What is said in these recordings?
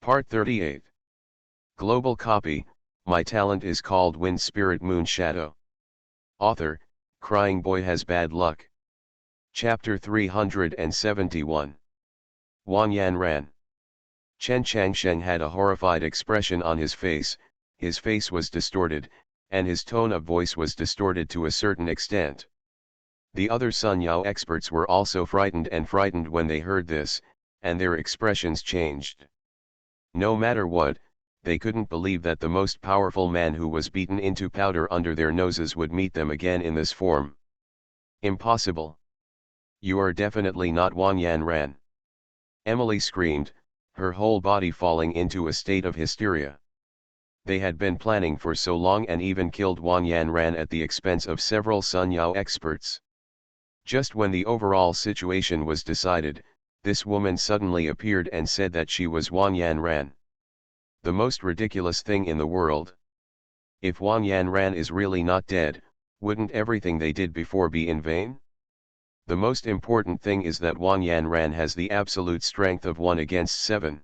Part 38. Global copy, My talent is called Wind Spirit Moon Shadow. Author, Crying Boy Has Bad Luck. Chapter 371. Wang Yan ran. Chen Changsheng had a horrified expression on his face was distorted, and his tone of voice was distorted to a certain extent. The other Sun Yao experts were also frightened when they heard this, and their expressions changed. No matter what, they couldn't believe that the most powerful man who was beaten into powder under their noses would meet them again in this form. Impossible. You are definitely not Wang Yan ran. Emily screamed, her whole body falling into a state of hysteria. They had been planning for so long and even killed Wang Yan ran at the expense of several Sun Yao experts. Just when the overall situation was decided, this woman suddenly appeared and said that she was Wang Yan ran. The most ridiculous thing in the world. If Wang Yan ran is really not dead, wouldn't everything they did before be in vain? The most important thing is that Wang Yan ran has the absolute strength of 1 against 7.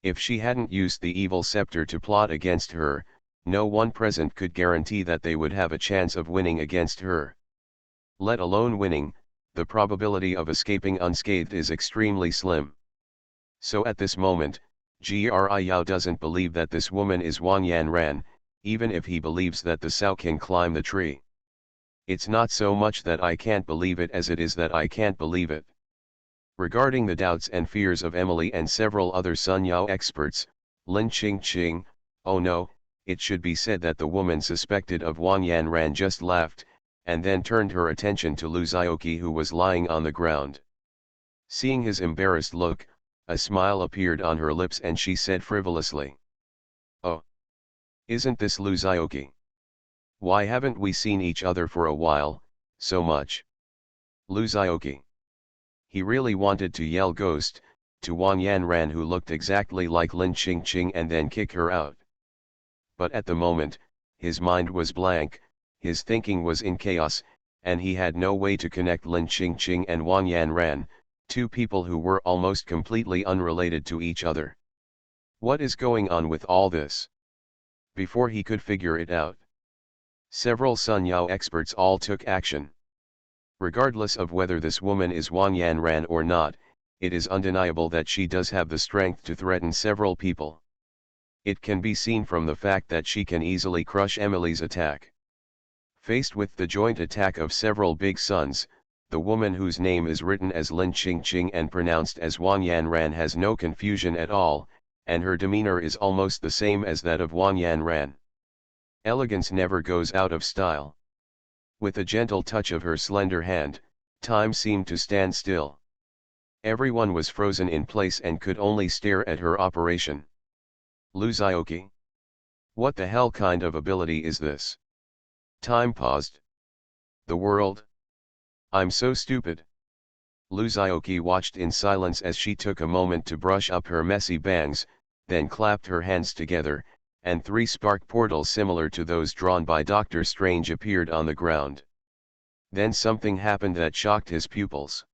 If she hadn't used the evil scepter to plot against her, no one present could guarantee that they would have a chance of winning against her. Let alone winning, the probability of escaping unscathed is extremely slim. So at this moment, Gri Yao doesn't believe that this woman is Wang Yan ran, even if he believes that the Sao can climb the tree. It's not so much that I can't believe it as it is that I can't believe it. Regarding the doubts and fears of Emily and several other Sun Yao experts, Lin Qingqing, oh no, it should be said that the woman suspected of Wang Yan ran just laughed, and then turned her attention to Lu Zhaoqi, who was lying on the ground. Seeing his embarrassed look, a smile appeared on her lips and she said frivolously, "Oh, isn't this Lu Zhaoqi? Why haven't we seen each other for a while, so much?" Lu Zhaoqi. He really wanted to yell ghost, to Wang Yan ran, who looked exactly like Lin Qingqing, and then kick her out. But at the moment, his mind was blank, his thinking was in chaos, and he had no way to connect Lin Qingqing and Wang Yan ran, two people who were almost completely unrelated to each other. What is going on with all this? Before he could figure it out, several Sun Yao experts all took action. Regardless of whether this woman is Wang Yan ran or not, it is undeniable that she does have the strength to threaten several people. It can be seen from the fact that she can easily crush Emily's attack. Faced with the joint attack of several big suns, the woman whose name is written as Lin Qingqing and pronounced as Wang Yan ran has no confusion at all, and her demeanor is almost the same as that of Wang Yan ran. Elegance never goes out of style. With a gentle touch of her slender hand, time seemed to stand still. Everyone was frozen in place and could only stare at her operation. Lu Zhaoqi? What the hell kind of ability is this? Time paused. The world? I'm so stupid. Lu Zhaoqi watched in silence as she took a moment to brush up her messy bangs, then clapped her hands together, and 3 spark portals similar to those drawn by Doctor Strange appeared on the ground. Then something happened that shocked his pupils.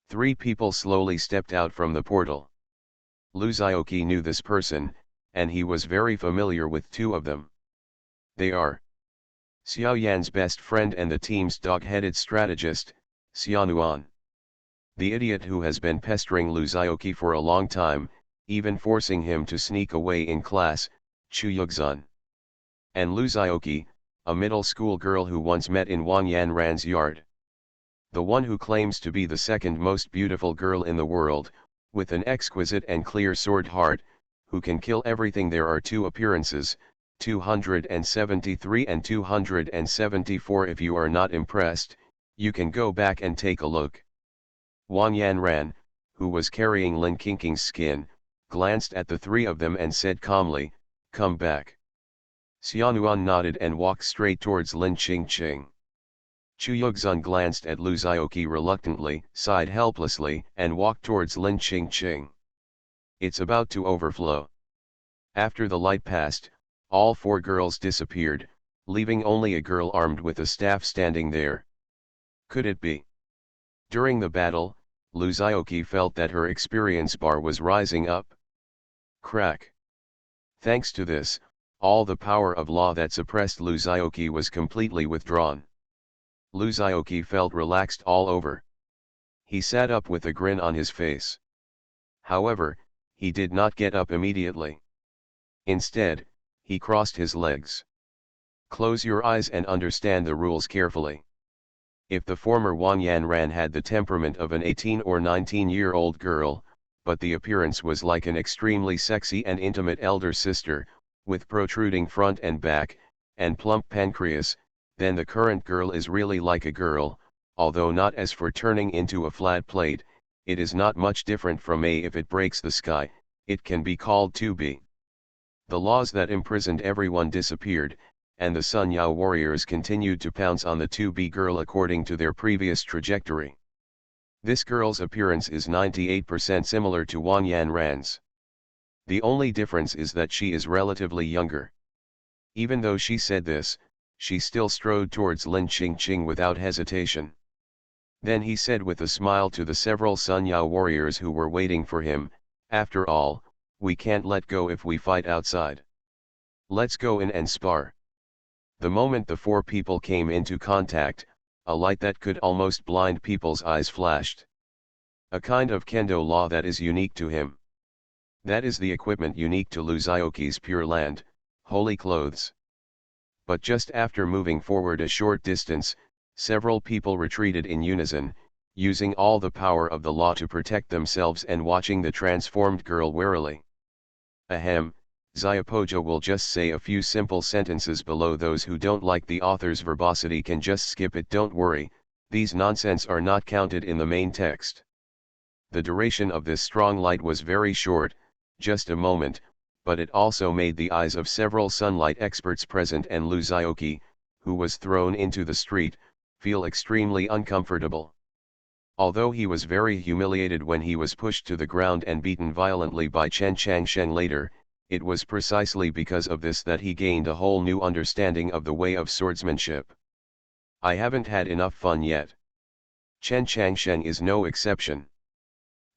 3 people slowly stepped out from the portal. Lu Zhaoqi knew this person, and he was very familiar with 2 of them. They are Xiao Yan's best friend and the team's dog-headed strategist, Xiaonuan. The idiot who has been pestering Lu Zhaoqi for a long time, even forcing him to sneak away in class, Chu Yuxun. And Lu Zhaoqi, a middle school girl who once met in Wang Yan ran's yard. The one who claims to be the second most beautiful girl in the world, with an exquisite and clear sword heart, who can kill everything. There are 2 appearances, 273 and 274. If you are not impressed, you can go back and take a look. Wang Yan ran, who was carrying Lin Qingqing's skin, glanced at the 3 of them and said calmly, "Come back." Xiaonuan nodded and walked straight towards Lin Qingqing. Chu Yuxun glanced at Lu Zhaoqi reluctantly, sighed helplessly, and walked towards Lin Qingqing. It's about to overflow. After the light passed, all 4 girls disappeared, leaving only a girl armed with a staff standing there. Could it be? During the battle, Lu Zhaoqi felt that her experience bar was rising up. Crack. Thanks to this, all the power of law that suppressed Luzaoki was completely withdrawn. Luzaoki felt relaxed all over. He sat up with a grin on his face. However, he did not get up immediately. Instead, he crossed his legs. Close your eyes and understand the rules carefully. If the former Wang Yanran had the temperament of an 18 or 19-year-old girl, but the appearance was like an extremely sexy and intimate elder sister, with protruding front and back, and plump pancreas, then the current girl is really like a girl, although not as for turning into a flat plate, it is not much different from a if it breaks the sky, it can be called to be. The laws that imprisoned everyone disappeared, and the Sun Yao warriors continued to pounce on the 2B girl according to their previous trajectory. This girl's appearance is 98% similar to Wang Yanran's. The only difference is that she is relatively younger. Even though she said this, she still strode towards Lin Qingqing without hesitation. Then he said with a smile to the several Sun Yao warriors who were waiting for him, "After all, we can't let go if we fight outside. Let's go in and spar." The moment the four people came into contact, a light that could almost blind people's eyes flashed. A kind of kendo law that is unique to him. That is the equipment unique to Luzaoki's Pure Land, holy clothes. But just after moving forward a short distance, several people retreated in unison, using all the power of the law to protect themselves and watching the transformed girl warily. Ahem. Xiaopoja will just say a few simple sentences below. Those who don't like the author's verbosity can just skip it. Don't worry, these nonsense are not counted in the main text. The duration of this strong light was very short, just a moment, but it also made the eyes of several sunlight experts present and Luzaoki, who was thrown into the street, feel extremely uncomfortable. Although he was very humiliated when he was pushed to the ground and beaten violently by Chen Changsheng later, it was precisely because of this that he gained a whole new understanding of the way of swordsmanship. I haven't had enough fun yet. Chen Changsheng is no exception.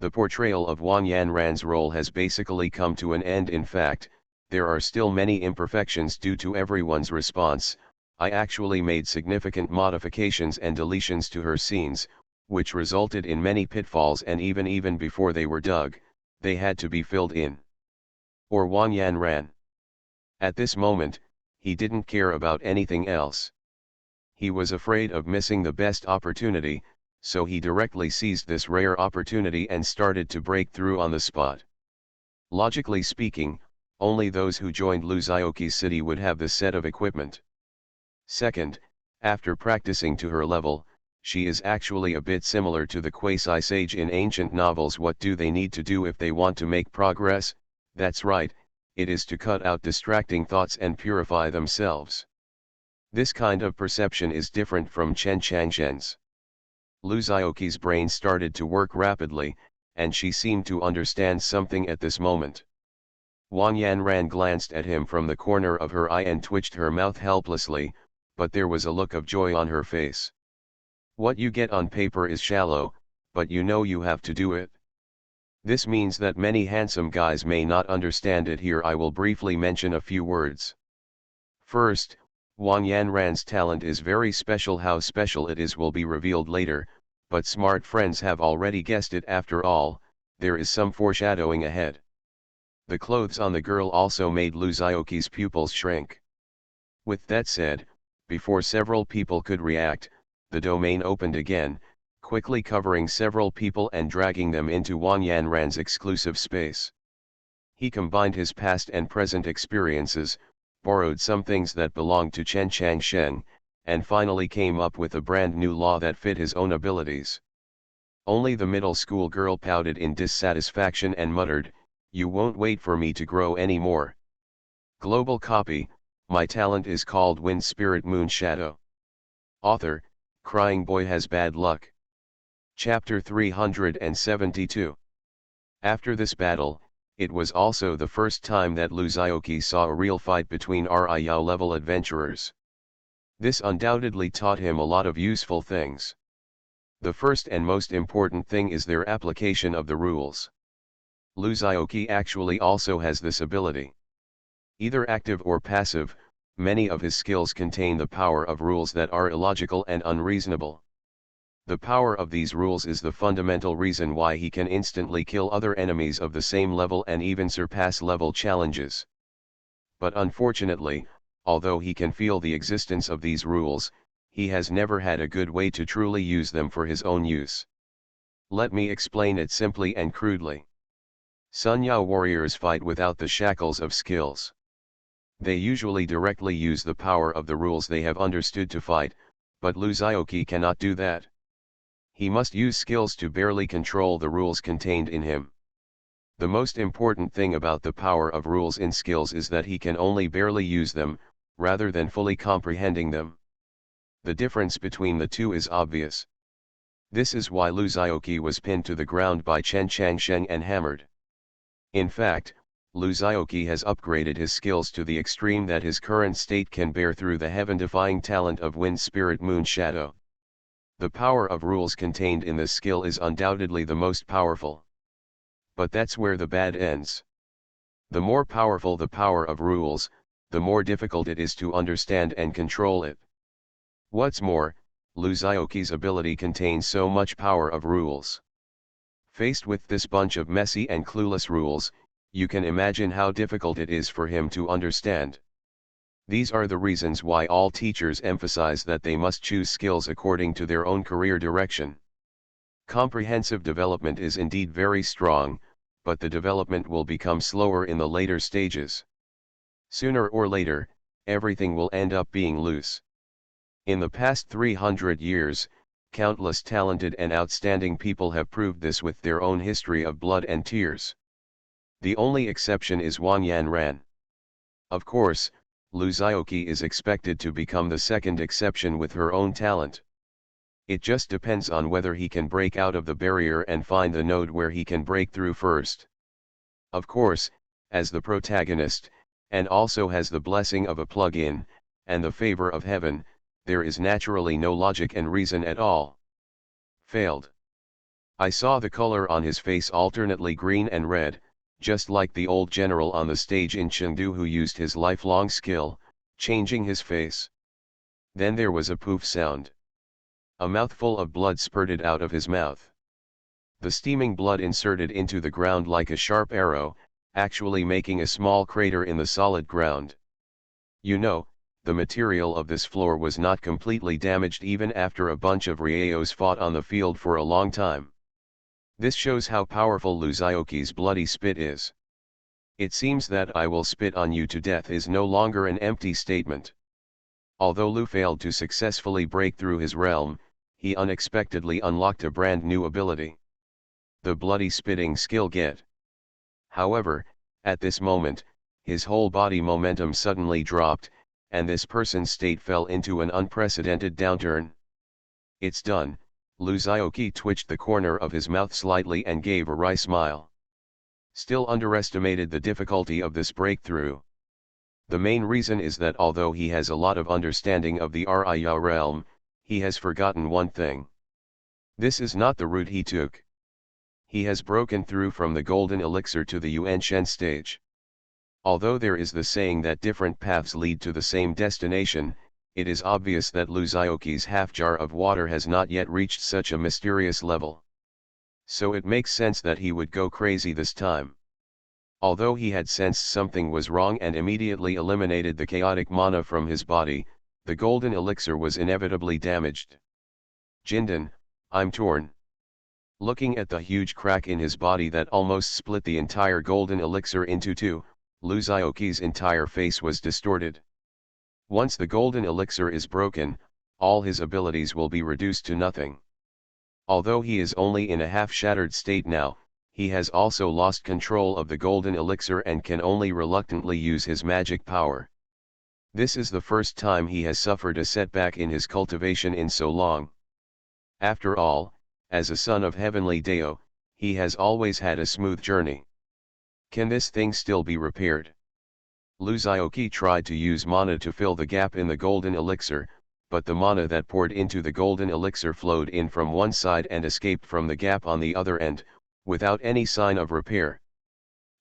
The portrayal of Wang Yanran's role has basically come to an end. In fact, there are still many imperfections due to everyone's response. I actually made significant modifications and deletions to her scenes, which resulted in many pitfalls, and even before they were dug, they had to be filled in. Or Wang Yanran. At this moment, he didn't care about anything else. He was afraid of missing the best opportunity, so he directly seized this rare opportunity and started to break through on the spot. Logically speaking, only those who joined Luzaoki's city would have this set of equipment. Second, after practicing to her level, she is actually a bit similar to the quasi-sage in ancient novels. What do they need to do if they want to make progress? That's right, it is to cut out distracting thoughts and purify themselves. This kind of perception is different from Chen Changsheng's. Luzaoki's brain started to work rapidly, and she seemed to understand something at this moment. Wang Yanran glanced at him from the corner of her eye and twitched her mouth helplessly, but there was a look of joy on her face. What you get on paper is shallow, but you know you have to do it. This means that many handsome guys may not understand it. Here I will briefly mention a few words. First, Wang Yanran's talent is very special. How special it is will be revealed later, but smart friends have already guessed it. After all, there is some foreshadowing ahead. The clothes on the girl also made Luzaoki's pupils shrink. With that said, before several people could react, the domain opened again, quickly covering several people and dragging them into Wang Yanran's exclusive space. He combined his past and present experiences, borrowed some things that belonged to Chen Changsheng, and finally came up with a brand new law that fit his own abilities. Only the middle school girl pouted in dissatisfaction and muttered, "You won't wait for me to grow anymore." Global copy, my talent is called Wind Spirit Moon Shadow. Author, Crying Boy Has Bad Luck. Chapter 372. After this battle, it was also the first time that Luzaoki saw a real fight between Riyao level adventurers. This undoubtedly taught him a lot of useful things. The first and most important thing is their application of the rules. Luzaoki actually also has this ability. Either active or passive, many of his skills contain the power of rules that are illogical and unreasonable. The power of these rules is the fundamental reason why he can instantly kill other enemies of the same level and even surpass level challenges. But unfortunately, although he can feel the existence of these rules, he has never had a good way to truly use them for his own use. Let me explain it simply and crudely. Sunya warriors fight without the shackles of skills. They usually directly use the power of the rules they have understood to fight, but Luzaoki cannot do that. He must use skills to barely control the rules contained in him. The most important thing about the power of rules in skills is that he can only barely use them, rather than fully comprehending them. The difference between the two is obvious. This is why Luzaoki was pinned to the ground by Chen Changsheng and hammered. In fact, Luzaoki has upgraded his skills to the extreme that his current state can bear through the heaven-defying talent of Wind Spirit Moon Shadow. The power of rules contained in this skill is undoubtedly the most powerful. But that's where the bad ends. The more powerful the power of rules, the more difficult it is to understand and control it. What's more, Luzaoki's ability contains so much power of rules. Faced with this bunch of messy and clueless rules, you can imagine how difficult it is for him to understand. These are the reasons why all teachers emphasize that they must choose skills according to their own career direction. Comprehensive development is indeed very strong, but the development will become slower in the later stages. Sooner or later, everything will end up being loose. In the past 300 years, countless talented and outstanding people have proved this with their own history of blood and tears. The only exception is Wang Yanran. Of course, Luzaoki is expected to become the second exception with her own talent. It just depends on whether he can break out of the barrier and find the node where he can break through first. Of course, as the protagonist, and also has the blessing of a plug-in, and the favor of heaven, there is naturally no logic and reason at all. Failed. I saw the color on his face alternately green and red, just like the old general on the stage in Chengdu who used his lifelong skill, changing his face. Then there was a poof sound. A mouthful of blood spurted out of his mouth. The steaming blood inserted into the ground like a sharp arrow, actually making a small crater in the solid ground. You know, the material of this floor was not completely damaged even after a bunch of Rieos fought on the field for a long time. This shows how powerful Luzaoki's bloody spit is. It seems that "I will spit on you to death" is no longer an empty statement. Although Lu failed to successfully break through his realm, he unexpectedly unlocked a brand new ability. The bloody spitting skill get. However, at this moment, his whole body momentum suddenly dropped, and this person's state fell into an unprecedented downturn. It's done. Luzaoki twitched the corner of his mouth slightly and gave a wry smile. Still underestimated the difficulty of this breakthrough. The main reason is that although he has a lot of understanding of the Raya realm, he has forgotten one thing. This is not the route he took. He has broken through from the golden elixir to the Yuan Shen stage. Although there is the saying that different paths lead to the same destination, it is obvious that Luzaoki's half jar of water has not yet reached such a mysterious level. So it makes sense that he would go crazy this time. Although he had sensed something was wrong and immediately eliminated the chaotic mana from his body, the golden elixir was inevitably damaged. Jindan, I'm torn. Looking at the huge crack in his body that almost split the entire golden elixir into two, Luzaoki's entire face was distorted. Once the golden elixir is broken, all his abilities will be reduced to nothing. Although he is only in a half-shattered state now, he has also lost control of the golden elixir and can only reluctantly use his magic power. This is the first time he has suffered a setback in his cultivation in so long. After all, as a son of Heavenly Deo, he has always had a smooth journey. Can this thing still be repaired? Luzaoki tried to use mana to fill the gap in the golden elixir, but the mana that poured into the golden elixir flowed in from one side and escaped from the gap on the other end, without any sign of repair.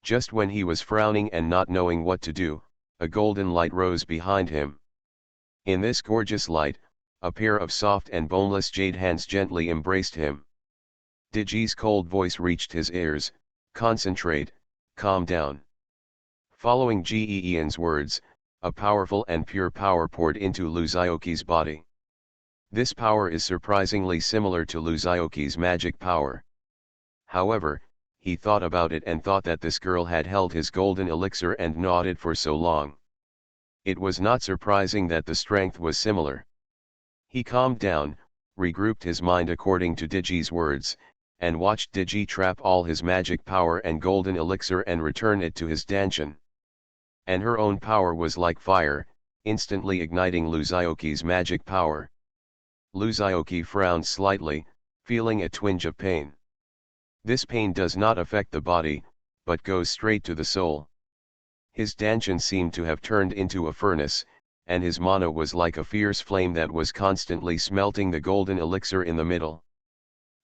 Just when he was frowning and not knowing what to do, a golden light rose behind him. In this gorgeous light, a pair of soft and boneless jade hands gently embraced him. Digi's cold voice reached his ears, "Concentrate, calm down." Following Gean's words, a powerful and pure power poured into Lu Xiaoqi's body. This power is surprisingly similar to Lu Xiaoqi's magic power. However, he thought about it and thought that this girl had held his golden elixir and gnawed it for so long. It was not surprising that the strength was similar. He calmed down, regrouped his mind according to Digi's words, and watched Digi trap all his magic power and golden elixir and return it to his Danshan. And her own power was like fire, instantly igniting Lu Xiaoqi's magic power. Lu Xiaoqi frowned slightly, feeling a twinge of pain. This pain does not affect the body, but goes straight to the soul. His Danshan seemed to have turned into a furnace, and his mana was like a fierce flame that was constantly smelting the golden elixir in the middle.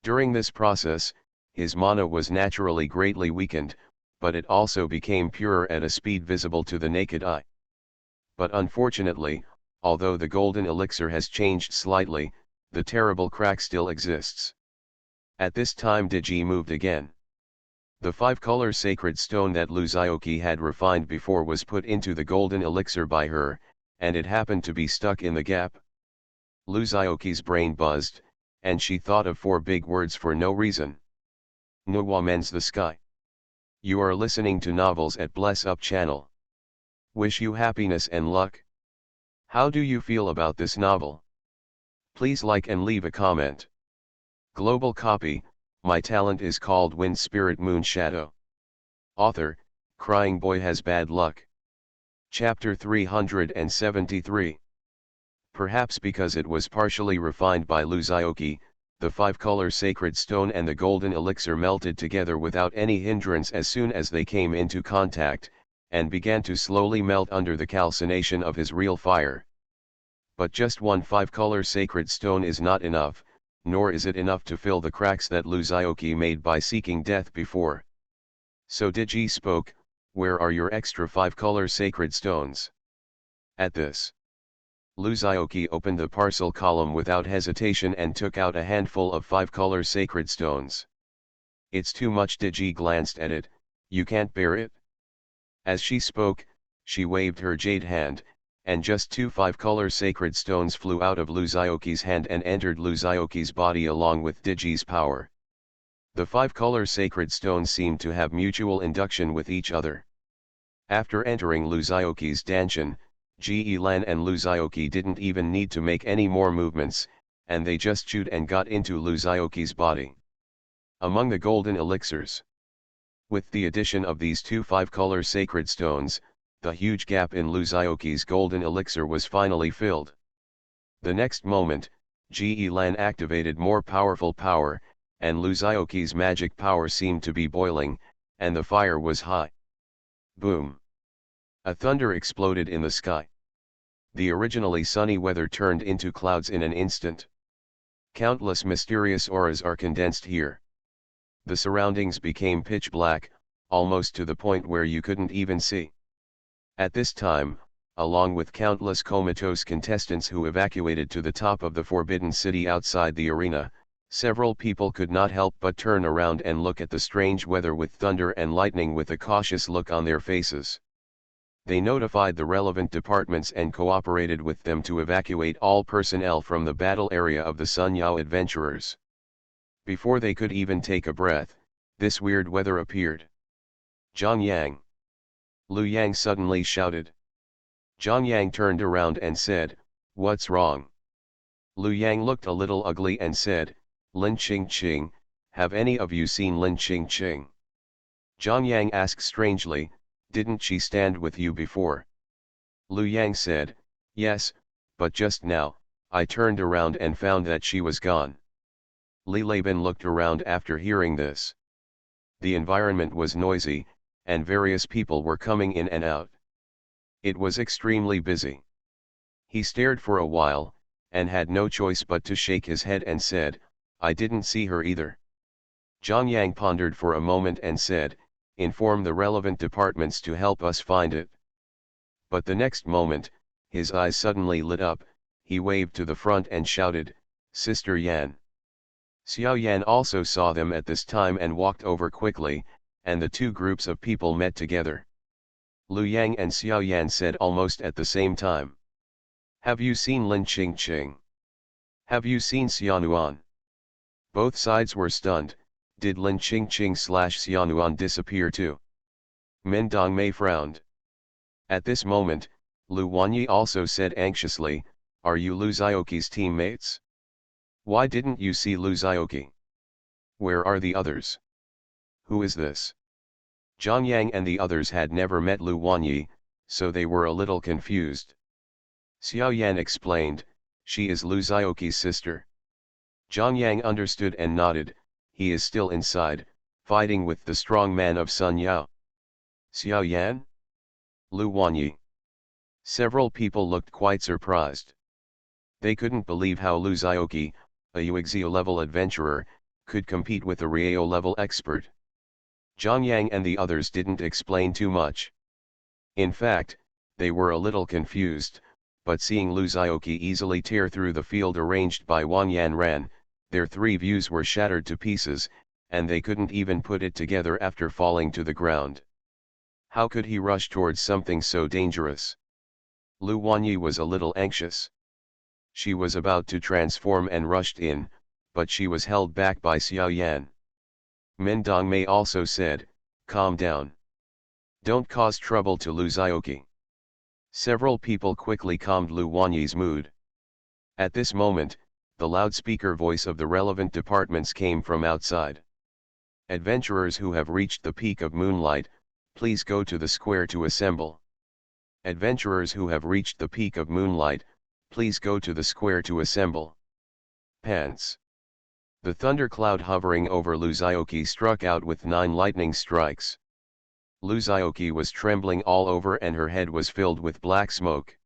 During this process, his mana was naturally greatly weakened, but it also became purer at a speed visible to the naked eye. But unfortunately, although the golden elixir has changed slightly, the terrible crack still exists. At this time Digi moved again. The five-color sacred stone that Lu Xiaoqi had refined before was put into the golden elixir by her, and it happened to be stuck in the gap. Lu Xiaoqi's brain buzzed, and she thought of 4 big words for no reason. Nuwa mends the sky. You are listening to novels at Bless Up channel. Wish you happiness and luck. How do you feel about this novel? Please like and leave a comment. Global copy, my talent is called Wind Spirit Moon Shadow. Author, Crying Boy Has Bad Luck. Chapter 373. Perhaps because it was partially refined by Lu Xiaoqi, the 5-color sacred stone and the golden elixir melted together without any hindrance as soon as they came into contact, and began to slowly melt under the calcination of his real fire. But just one 5-color sacred stone is not enough, nor is it enough to fill the cracks that Lu Xiaoqi made by seeking death before. So Digi spoke, "Where are your extra 5-color sacred stones?" At this, Lu Xiaoqi opened the parcel column without hesitation and took out a handful of 5-color sacred stones. "It's too much." Digi glanced at it. "You can't bear it?" As she spoke, she waved her jade hand, and just 2 5-color sacred stones flew out of Lu Xiaoqi's hand and entered Lu Xiaoqi's body along with Digi's power. The 5-color sacred stones seemed to have mutual induction with each other. After entering Lu Xiaoqi's Danshan, Ge Lan and Lu Xiaoqi didn't even need to make any more movements, and they just chewed and got into Lu Xiaoqi's body. Among the golden elixirs, with the addition of these 2 5-color sacred stones, the huge gap in Lu Xiaoqi's golden elixir was finally filled. The next moment, Ge Lan activated more powerful power, and Lu Xiaoqi's magic power seemed to be boiling, and the fire was high. Boom! A thunder exploded in the sky. The originally sunny weather turned into clouds in an instant. Countless mysterious auras are condensed here. The surroundings became pitch black, almost to the point where you couldn't even see. At this time, along with countless comatose contestants who evacuated to the top of the Forbidden City outside the arena, several people could not help but turn around and look at the strange weather with thunder and lightning with a cautious look on their faces. They notified the relevant departments and cooperated with them to evacuate all personnel from the battle area of the Sun Yao adventurers. Before they could even take a breath, this weird weather appeared. "Zhang Yang!" Lu Yang suddenly shouted. Zhang Yang turned around and said, "What's wrong?" Lu Yang looked a little ugly and said, "Lin Qingqing, have any of you seen Lin Qingqing?" Zhang Yang asked strangely, "Didn't she stand with you before?" Lu Yang said, "Yes, but just now, I turned around and found that she was gone." Li Laban looked around after hearing this. The environment was noisy, and various people were coming in and out. It was extremely busy. He stared for a while, and had no choice but to shake his head and said, "I didn't see her either." Zhang Yang pondered for a moment and said, Inform the relevant departments to help us find it. But the next moment, his eyes suddenly lit up, he waved to the front and shouted, "Sister Yan." Xiao Yan also saw them at this time and walked over quickly, and the two groups of people met together. Lu Yang and Xiao Yan said almost at the same time, "Have you seen Lin Qingqing? Have you seen Xianuan?" Both sides were stunned. Did Lin Qingqing/Xianuan disappear too? Men Dongmei frowned. At this moment, Lu Wanyi also said anxiously, "Are you Lu Zioqi's teammates? Why didn't you see Lu Zioqi? Where are the others? Who is this?" Zhang Yang and the others had never met Lu Wanyi, so they were a little confused. Xiao Yan explained, "She is Lu Zioqi's sister." Zhang Yang understood and nodded. "He is still inside, fighting with the strong man of Sun Yao." "Xiao Yan? Lu Wanyi?" Several people looked quite surprised. They couldn't believe how Lu Zioqi, a Yuexio-level adventurer, could compete with a Rieo-level expert. Zhang Yang and the others didn't explain too much. In fact, they were a little confused, but seeing Lu Zioqi easily tear through the field arranged by Wang Yanran, their three views were shattered to pieces, and they couldn't even put it together after falling to the ground. How could he rush towards something so dangerous? Lu Wanyi was a little anxious. She was about to transform and rushed in, but she was held back by Xiao Yan. Men Dongmei also said, "Calm down. Don't cause trouble to Lu Zioqi." Several people quickly calmed Lu Wanyi's mood. At this moment, the loudspeaker voice of the relevant departments came from outside. "Adventurers who have reached the peak of moonlight, please go to the square to assemble. Adventurers who have reached the peak of moonlight, please go to the square to assemble." Pants. The thundercloud hovering over Lu Zioqi struck out with 9 lightning strikes. Lu Zioqi was trembling all over and her head was filled with black smoke.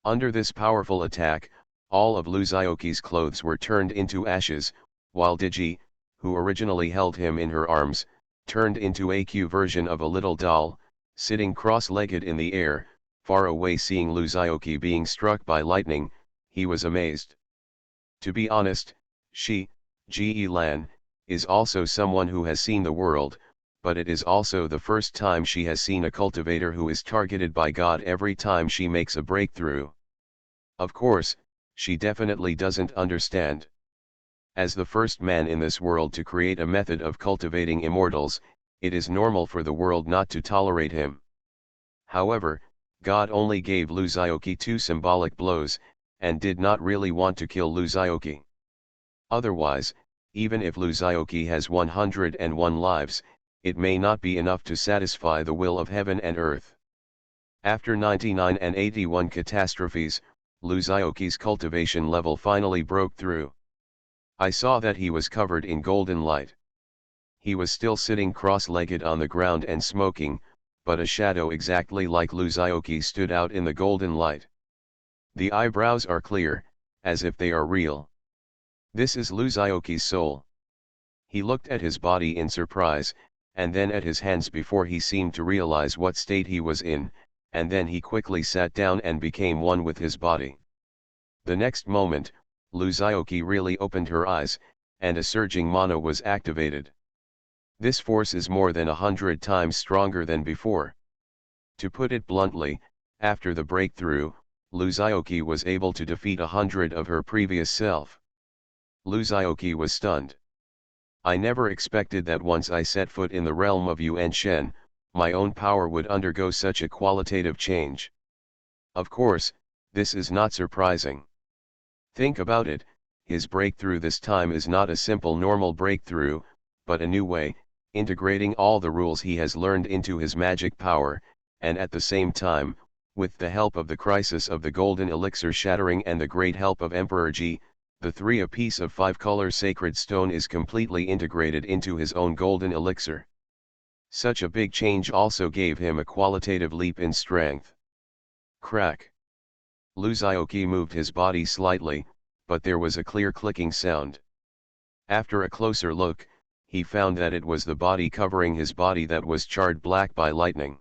Under this powerful attack, all of Lu Zioqi's clothes were turned into ashes, while Digi, who originally held him in her arms, turned into a cute version of a little doll, sitting cross-legged in the air, far away. Seeing Lu Zioqi being struck by lightning, he was amazed. To be honest, she, Ji Lan, is also someone who has seen the world, but it is also the first time she has seen a cultivator who is targeted by God every time she makes a breakthrough. Of course, she definitely doesn't understand. As the first man in this world to create a method of cultivating immortals, it is normal for the world not to tolerate him. However, God only gave Lu Zioqi 2 symbolic blows, and did not really want to kill Lu Zioqi. Otherwise, even if Lu Zioqi has 101 lives, it may not be enough to satisfy the will of heaven and earth. After 99 and 81 catastrophes, Lu Zioqi's cultivation level finally broke through. I saw that he was covered in golden light. He was still sitting cross-legged on the ground and smoking, but a shadow exactly like Lu Zioqi stood out in the golden light. The eyebrows are clear, as if they are real. This is Lu Zioqi's soul. He looked at his body in surprise, and then at his hands before he seemed to realize what state he was in, and then he quickly sat down and became one with his body. The next moment, Lu Zioqi really opened her eyes, and a surging mana was activated. This force is more than 100 times stronger than before. To put it bluntly, after the breakthrough, Lu Zioqi was able to defeat 100 of her previous self. Lu Zioqi was stunned. I never expected that once I set foot in the realm of Yuan Shen, my own power would undergo such a qualitative change. Of course, this is not surprising. Think about it, his breakthrough this time is not a simple normal breakthrough, but a new way, integrating all the rules he has learned into his magic power, and at the same time, with the help of the crisis of the golden elixir shattering and the great help of Emperor Ji, the 3 a piece of 5-color sacred stone is completely integrated into his own golden elixir. Such a big change also gave him a qualitative leap in strength. Crack. Lu Zioqi moved his body slightly, but there was a clear clicking sound. After a closer look, he found that it was the body covering his body that was charred black by lightning.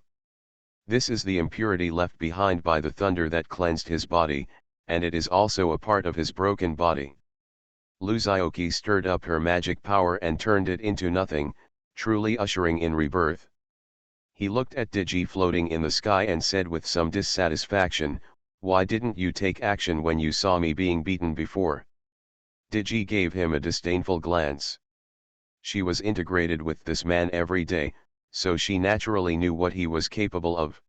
This is the impurity left behind by the thunder that cleansed his body, and it is also a part of his broken body. Luzaoki stirred up her magic power and turned it into nothing, truly ushering in rebirth. He looked at Digi floating in the sky and said with some dissatisfaction, "Why didn't you take action when you saw me being beaten before?" Digi gave him a disdainful glance. She was integrated with this man every day, so she naturally knew what he was capable of.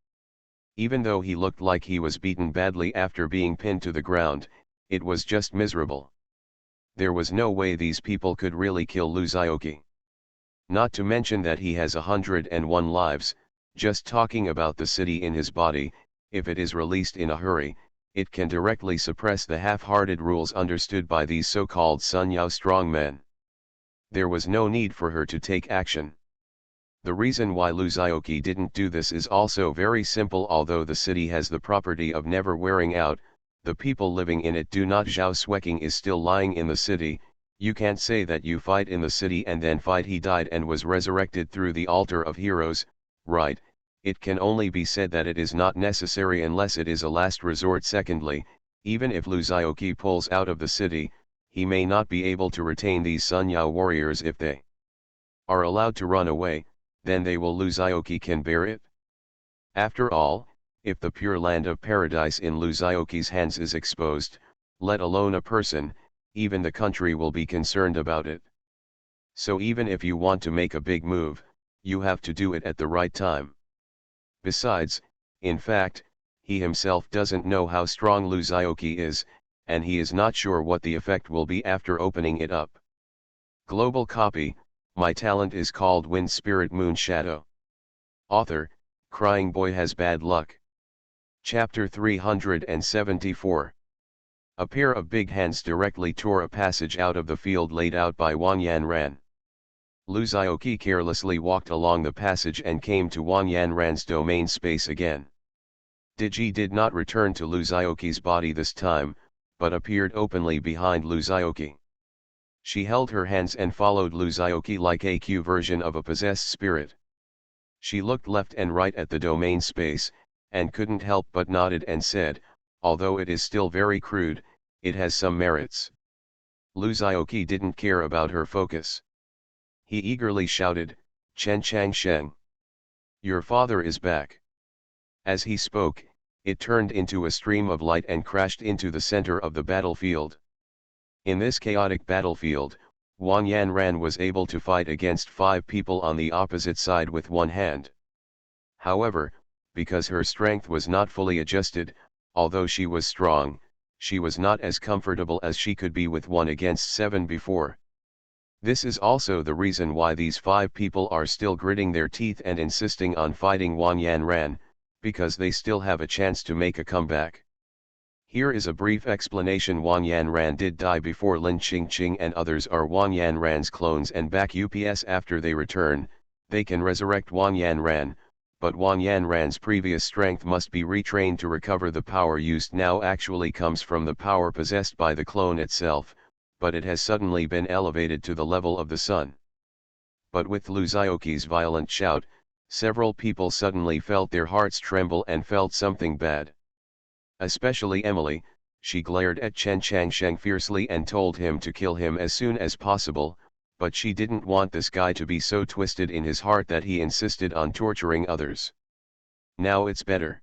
Even though he looked like he was beaten badly after being pinned to the ground, it was just miserable. There was no way these people could really kill Luzaoki. Not to mention that he has 101 lives. Just talking about the city in his body, if it is released in a hurry, it can directly suppress the half-hearted rules understood by these so-called Sun Yao strongmen. There was no need for her to take action. The reason why Luzaoki didn't do this is also very simple. Although the city has the property of never wearing out, the people living in it do not. Zhao Sueking is still lying in the city. You can't say that you fight in the city and then fight he died and was resurrected through the altar of heroes, right? It can only be said that it is not necessary unless it is a last resort. Secondly, even if Luzaoki pulls out of the city, he may not be able to retain these Sun Yao warriors. If they are allowed to run away, then they will. Luzaoki can bear it. After all, if the pure land of paradise in Luzaoki's hands is exposed, let alone a person, even the country will be concerned about it. So even if you want to make a big move, you have to do it at the right time. Besides, in fact, he himself doesn't know how strong Luzaoki is, and he is not sure what the effect will be after opening it up. Global copy. My talent is called Wind Spirit Moon Shadow. Author, Crying Boy Has Bad Luck. Chapter 374. A pair of big hands directly tore a passage out of the field laid out by Wang Yanran. Luzaoki carelessly walked along the passage and came to Wang Yanran's domain space again. Digi did not return to Luzaoki's body this time, but appeared openly behind Luzaoki. She held her hands and followed Luzaoki like a Q version of a possessed spirit. She looked left and right at the domain space, and couldn't help but nodded and said, "Although it is still very crude, it has some merits." Luzaoki didn't care about her focus. He eagerly shouted, "Chen Chang Sheng! Your father is back!" As he spoke, it turned into a stream of light and crashed into the center of the battlefield. In this chaotic battlefield, Wang Yanran was able to fight against 5 people on the opposite side with one hand. However, because her strength was not fully adjusted, although she was strong, she was not as comfortable as she could be with 1 against 7 before. This is also the reason why these 5 people are still gritting their teeth and insisting on fighting Wang Yanran, because they still have a chance to make a comeback. Here is a brief explanation. Wang Yanran did die before. Lin Qingqing and others are Wang Yanran's clones, and back UPS after they return, they can resurrect Wang Yanran, but Wang Yanran's previous strength must be retrained to recover. The power used now actually comes from the power possessed by the clone itself, but it has suddenly been elevated to the level of the sun. But with Luzaoki's violent shout, several people suddenly felt their hearts tremble and felt something bad. Especially Emily. She glared at Chen Changsheng fiercely and told him to kill him as soon as possible, but she didn't want this guy to be so twisted in his heart that he insisted on torturing others. Now it's better.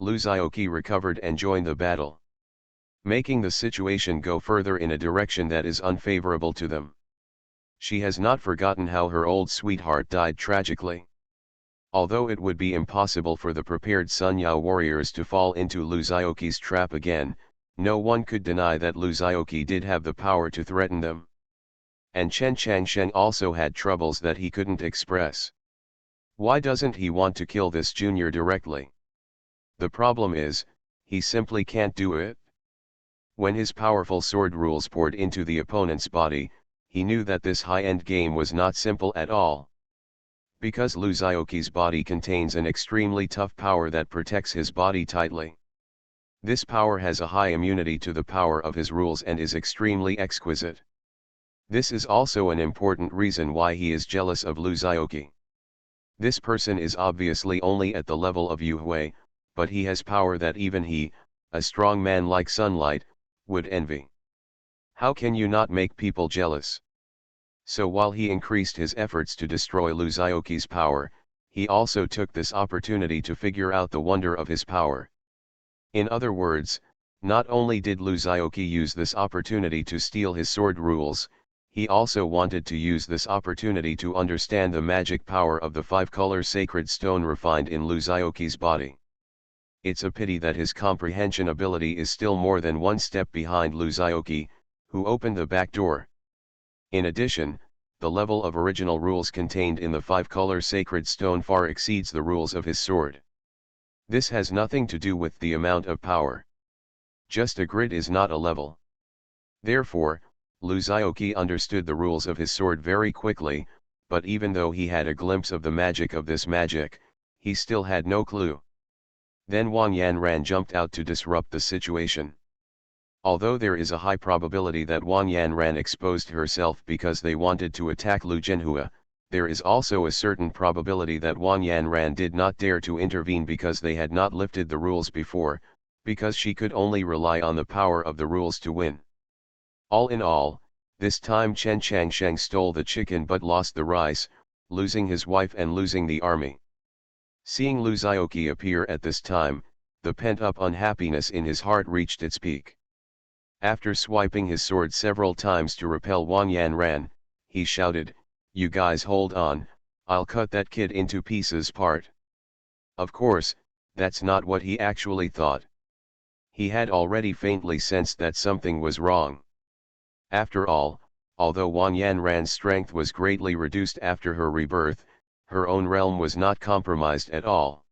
Luzaoki recovered and joined the battle, making the situation go further in a direction that is unfavorable to them. She has not forgotten how her old sweetheart died tragically. Although it would be impossible for the prepared Sun Yao warriors to fall into Luzaoki's trap again, no one could deny that Luzaoki did have the power to threaten them. And Chen Changsheng also had troubles that he couldn't express. Why doesn't he want to kill this junior directly? The problem is, he simply can't do it. When his powerful sword rules poured into the opponent's body, he knew that this high-end game was not simple at all. Because Luzaoki's body contains an extremely tough power that protects his body tightly. This power has a high immunity to the power of his rules and is extremely exquisite. This is also an important reason why he is jealous of Lu Xiaoqi. This person is obviously only at the level of Yu Hui, but he has power that even he, a strong man like Sunlight, would envy. How can you not make people jealous? So while he increased his efforts to destroy Lu Xiaoqi's power, he also took this opportunity to figure out the wonder of his power. In other words, not only did Lu Xiaoqi use this opportunity to steal his sword rules, he also wanted to use this opportunity to understand the magic power of the five-color sacred stone refined in Lu Xiaoqi's body. It's a pity that his comprehension ability is still more than one step behind Lu Xiaoqi, who opened the back door. In addition, the level of original rules contained in the five-color sacred stone far exceeds the rules of his sword. This has nothing to do with the amount of power. Just a grid is not a level. Therefore, Lu Xiaoqi understood the rules of his sword very quickly, but even though he had a glimpse of the magic of this magic, he still had no clue. Then Wang Yanran jumped out to disrupt the situation. Although there is a high probability that Wang Yanran exposed herself because they wanted to attack Lu Zhenhua, there is also a certain probability that Wang Yanran did not dare to intervene because they had not lifted the rules before, because she could only rely on the power of the rules to win. All in all, this time Chen Changsheng stole the chicken but lost the rice, losing his wife and losing the army. Seeing Lu Xiaoqi appear at this time, the pent-up unhappiness in his heart reached its peak. After swiping his sword several times to repel Wang Yanran, he shouted, "You guys hold on, I'll cut that kid into pieces part." Of course, that's not what he actually thought. He had already faintly sensed that something was wrong. After all, although Wang Yanran's strength was greatly reduced after her rebirth, her own realm was not compromised at all.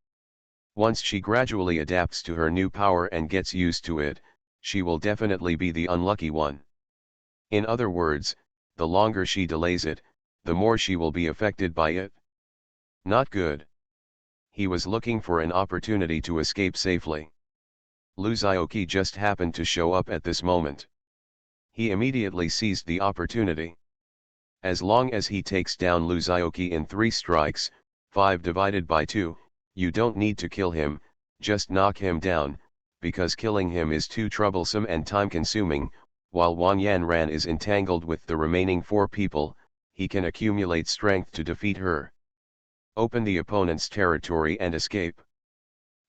Once she gradually adapts to her new power and gets used to it, she will definitely be the unlucky one. In other words, the longer she delays it, the more she will be affected by it. Not good. He was looking for an opportunity to escape safely. Lu Xiaoqi just happened to show up at this moment. He immediately seized the opportunity. As long as he takes down Lu Xiaoqi in 3 strikes, 5 divided by 2, you don't need to kill him, just knock him down, because killing him is too troublesome and time-consuming. While Wang Yanran is entangled with the remaining 4 people, he can accumulate strength to defeat her. Open the opponent's territory and escape.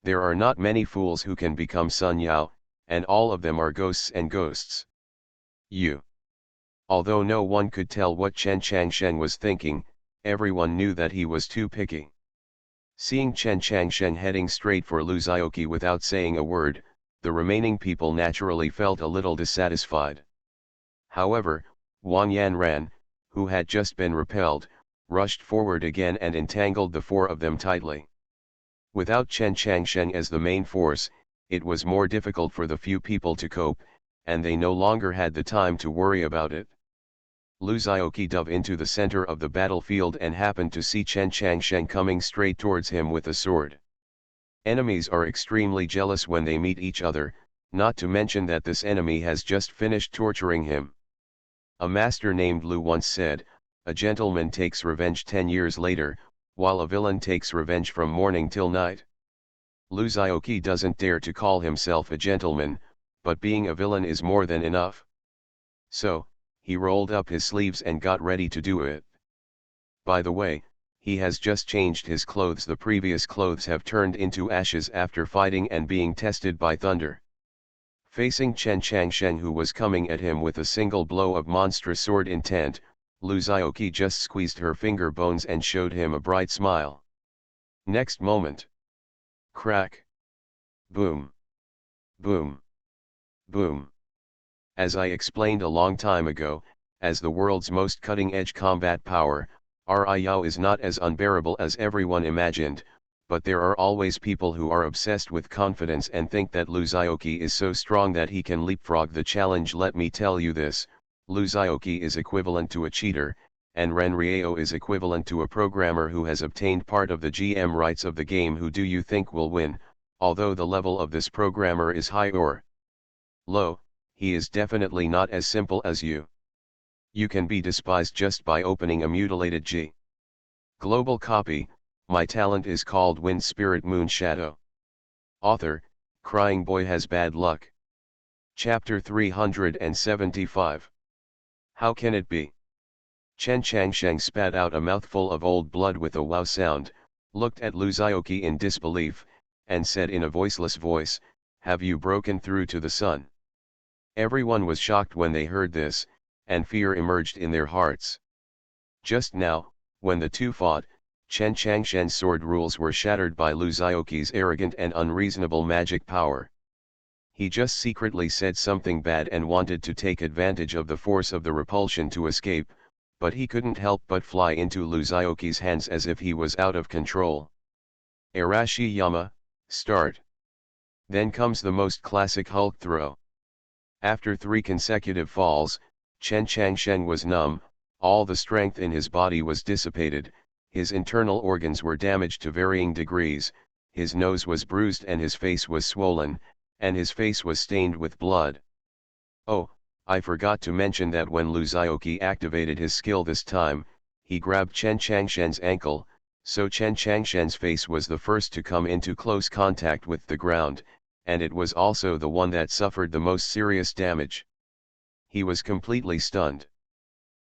There are not many fools who can become Sun Yao, and all of them are ghosts and ghosts. Although no one could tell what Chen Changsheng was thinking, everyone knew that he was too picky. Seeing Chen Changsheng heading straight for Lu Xiaoqi without saying a word, the remaining people naturally felt a little dissatisfied. However, Wang Yanran, who had just been repelled, rushed forward again and entangled the 4 of them tightly. Without Chen Changsheng as the main force, it was more difficult for the few people to cope, and they no longer had the time to worry about it. Lu Xiaoqi dove into the center of the battlefield and happened to see Chen Changsheng coming straight towards him with a sword. Enemies are extremely jealous when they meet each other, not to mention that this enemy has just finished torturing him. A master named Lu once said, "A gentleman takes revenge 10 years later, while a villain takes revenge from morning till night." Lu Xiaoqi doesn't dare to call himself a gentleman, but being a villain is more than enough. So, he rolled up his sleeves and got ready to do it. By the way, he has just changed his clothes. The previous clothes have turned into ashes after fighting and being tested by thunder. Facing Chen Changsheng, who was coming at him with a single blow of monstrous sword intent, Lu Xiaoqi just squeezed her finger bones and showed him a bright smile. Next moment. Crack. Boom. Boom. Boom. As I explained a long time ago, as the world's most cutting-edge combat power, Riyao is not as unbearable as everyone imagined, but there are always people who are obsessed with confidence and think that Lu Xiaoqi is so strong that he can leapfrog the challenge. Let me tell you this, Lu Xiaoqi is equivalent to a cheater, and Ren Rieo is equivalent to a programmer who has obtained part of the GM rights of the game. Who do you think will win? Although the level of this programmer is high or low, he is definitely not as simple as you. You can be despised just by opening a mutilated G. Global copy, my talent is called Wind Spirit Moon Shadow. Author, Crying Boy Has Bad Luck. Chapter 375. How can it be? Chen Changsheng spat out a mouthful of old blood with a wow sound, looked at Lu Zhaoqi in disbelief, and said in a voiceless voice, "Have you broken through to the sun?" Everyone was shocked when they heard this, and fear emerged in their hearts. Just now, when the two fought, Chen Changshen's sword rules were shattered by Lu Zhaoqi's arrogant and unreasonable magic power. He just secretly said something bad and wanted to take advantage of the force of the repulsion to escape, but he couldn't help but fly into Lu Zhaoqi's hands as if he was out of control. Arashi Yama, start. Then comes the most classic Hulk throw. After 3 consecutive falls, Chen Changsheng was numb, all the strength in his body was dissipated, his internal organs were damaged to varying degrees, his nose was bruised and his face was swollen, and his face was stained with blood. Oh, I forgot to mention that when Lu Zhaoqi activated his skill this time, he grabbed Chen Changshen's ankle, so Chen Changshen's face was the first to come into close contact with the ground, and it was also the one that suffered the most serious damage. He was completely stunned.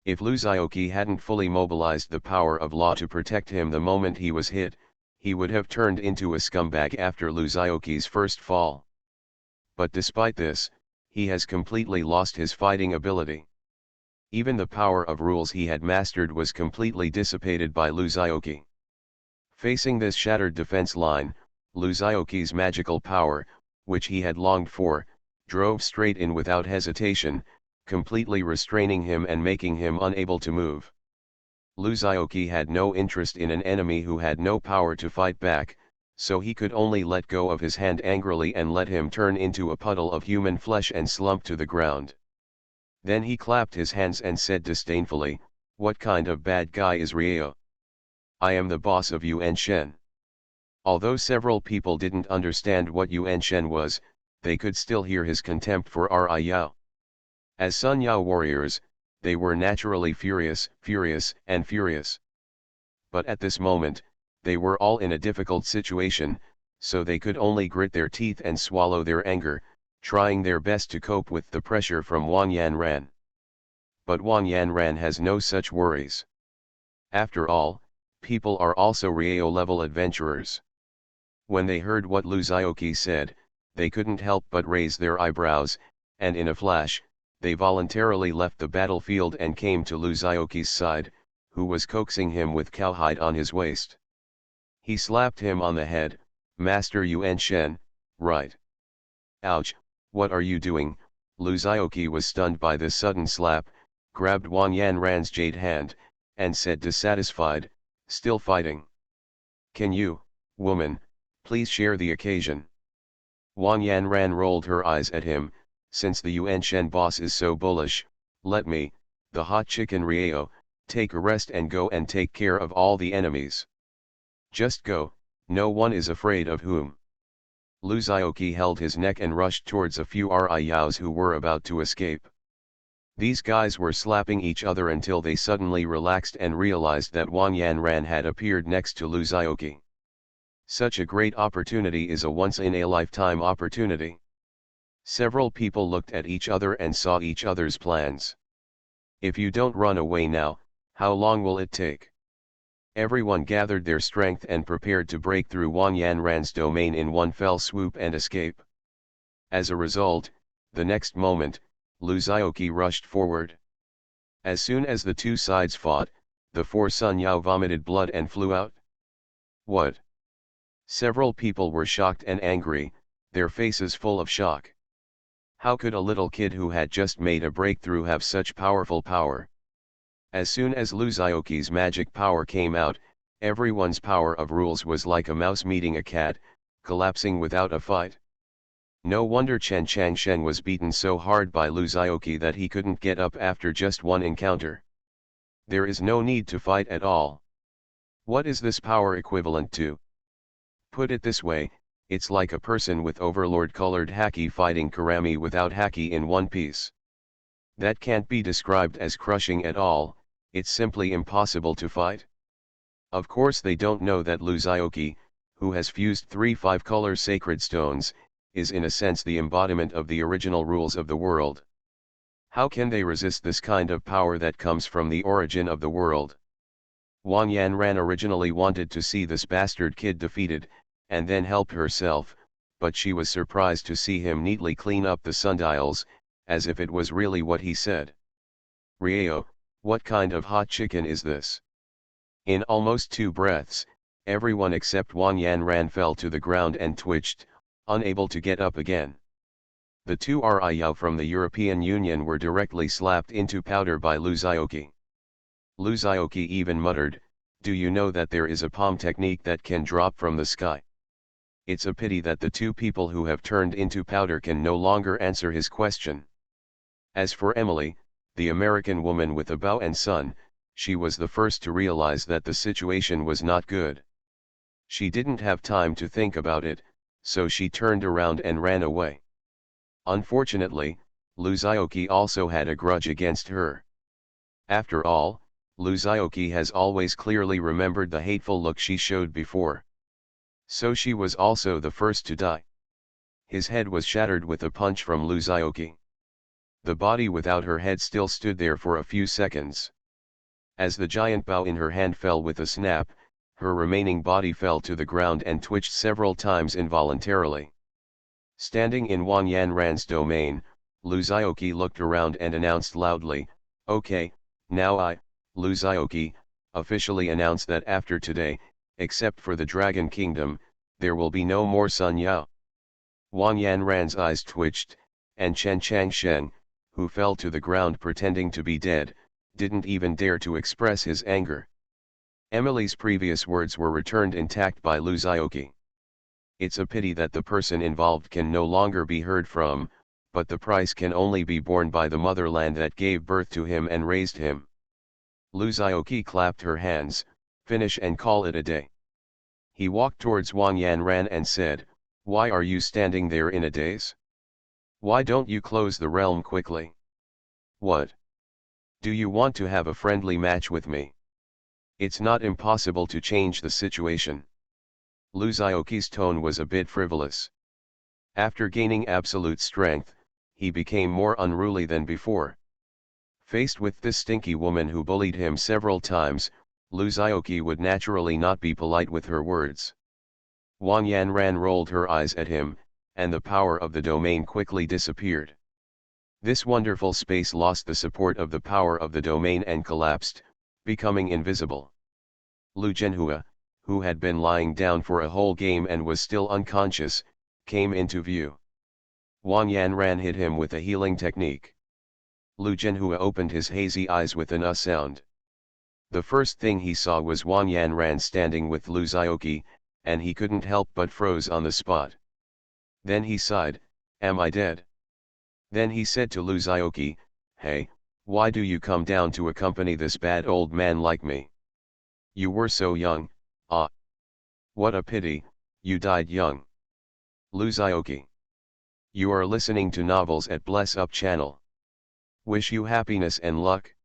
If Lu Zhaoqi hadn't fully mobilized the power of law to protect him the moment he was hit, he would have turned into a scumbag after Lu Zhaoqi's first fall. But despite this, he has completely lost his fighting ability. Even the power of rules he had mastered was completely dissipated by Lu Zhaoqi. Facing this shattered defense line, Lu Zhaoqi's magical power, which he had longed for, drove straight in without hesitation, completely restraining him and making him unable to move. Lu Zhaoqi had no interest in an enemy who had no power to fight back, so he could only let go of his hand angrily and let him turn into a puddle of human flesh and slump to the ground. Then he clapped his hands and said disdainfully, "What kind of bad guy is Rieo? I am the boss of Yuan Shen." Although several people didn't understand what Yuan Shen was, they could still hear his contempt for Ri Yao. As Sun Yao warriors, they were naturally furious. But at this moment, they were all in a difficult situation, so they could only grit their teeth and swallow their anger, trying their best to cope with the pressure from Wang Yanran. But Wang Yanran has no such worries. After all, people are also Rieo-level adventurers. When they heard what Lu Zhaoqi said, they couldn't help but raise their eyebrows, and in a flash, they voluntarily left the battlefield and came to Lu Zhaoqi's side, who was coaxing him with cowhide on his waist. He slapped him on the head, "Master Yuan Shen, right." "Ouch, what are you doing?" Lu Zhaoqi was stunned by this sudden slap, grabbed Wang Yanran's jade hand, and said dissatisfied, "Still fighting? Can you, woman, please share the occasion?" Wang Yanran rolled her eyes at him, "Since the Yuan Shen boss is so bullish, let me, the hot chicken Rieo, take a rest and go and take care of all the enemies. Just go, no one is afraid of whom." Lu Zhaoqi held his neck and rushed towards a few Yaos who were about to escape. These guys were slapping each other until they suddenly relaxed and realized that Wang Yanran had appeared next to Lu Zhaoqi. Such a great opportunity is a once-in-a-lifetime opportunity. Several people looked at each other and saw each other's plans. If you don't run away now, how long will it take? Everyone gathered their strength and prepared to break through Wang Yanran's domain in one fell swoop and escape. As a result, the next moment, Lu Zhaoqi rushed forward. As soon as the two sides fought, the 4 Sun Yao vomited blood and flew out. What? Several people were shocked and angry, their faces full of shock. How could a little kid who had just made a breakthrough have such powerful power? As soon as Lu Zhaoqi's magic power came out, everyone's power of rules was like a mouse meeting a cat, collapsing without a fight. No wonder Chen Changshen was beaten so hard by Lu Zhaoqi that he couldn't get up after just one encounter. There is no need to fight at all. What is this power equivalent to? Put it this way, it's like a person with overlord colored haki fighting Karami without haki in one piece. That can't be described as crushing at all, it's simply impossible to fight. Of course they don't know that Lu Xiaoqi, who has fused 3 5-color sacred stones, is in a sense the embodiment of the original rules of the world. How can they resist this kind of power that comes from the origin of the world? Wang Yanran originally wanted to see this bastard kid defeated, and then help herself, but she was surprised to see him neatly clean up the sundials, as if it was really what he said. Rieo, what kind of hot chicken is this? In almost 2 breaths, everyone except Wang Yanran fell to the ground and twitched, unable to get up again. The 2 Riyao from the European Union were directly slapped into powder by Lu Xiaoqi. Lu Xiaoqi even muttered, "Do you know that there is a palm technique that can drop from the sky?" It's a pity that the 2 people who have turned into powder can no longer answer his question. As for Emily, the American woman with a bow and son, she was the first to realize that the situation was not good. She didn't have time to think about it, so she turned around and ran away. Unfortunately, Lu Xiaoqi also had a grudge against her. After all, Lu Xiaoqi has always clearly remembered the hateful look she showed before. So she was also the first to die. His head was shattered with a punch from Lu Xiaoqi. The body without her head still stood there for a few seconds. As the giant bow in her hand fell with a snap, her remaining body fell to the ground and twitched several times involuntarily. Standing in Wang Yanran's domain, Lu Xiaoqi looked around and announced loudly, "Okay, now I, Lu Xiaoqi, officially announce that after today, except for the Dragon Kingdom, there will be no more Sun Yao." Wang Yanran's eyes twitched, and Chen Changshen, who fell to the ground pretending to be dead, didn't even dare to express his anger. Emily's previous words were returned intact by Lu Xiaoqi. It's a pity that the person involved can no longer be heard from, but the price can only be borne by the motherland that gave birth to him and raised him. Lu Xiaoqi clapped her hands, "Finish and call it a day." He walked towards Wang Yanran and said, "Why are you standing there in a daze? Why don't you close the realm quickly? What? Do you want to have a friendly match with me? It's not impossible to change the situation." Lu Xiaoqi's tone was a bit frivolous. After gaining absolute strength, he became more unruly than before. Faced with this stinky woman who bullied him several times, Lu Xiaoqi would naturally not be polite with her words. Wang Yanran rolled her eyes at him, and the power of the domain quickly disappeared. This wonderful space lost the support of the power of the domain and collapsed, becoming invisible. Lu Zhenhua, who had been lying down for a whole game and was still unconscious, came into view. Wang Yanran hit him with a healing technique. Lu Zhenhua opened his hazy eyes with an sound. The first thing he saw was Wang Yanran standing with Lu Xiaoqi, and he couldn't help but froze on the spot. Then he sighed, "Am I dead?" Then he said to Lu Xiaoqi, "Hey, why do you come down to accompany this bad old man like me? You were so young, ah. What a pity, you died young." Lu Xiaoqi. You are listening to Novels at Bless Up channel. Wish you happiness and luck.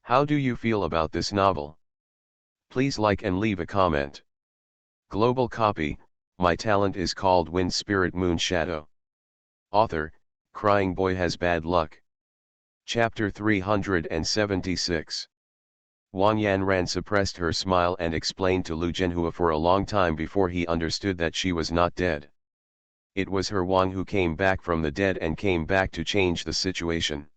How do you feel about this novel? Please like and leave a comment. Global copy, my talent is called Wind Spirit Moon Shadow. Author, Crying Boy Has Bad Luck. Chapter 376. Wang Yanran suppressed her smile and explained to Lu Zhenhua for a long time before he understood that she was not dead. It was her Wang who came back from the dead and came back to change the situation.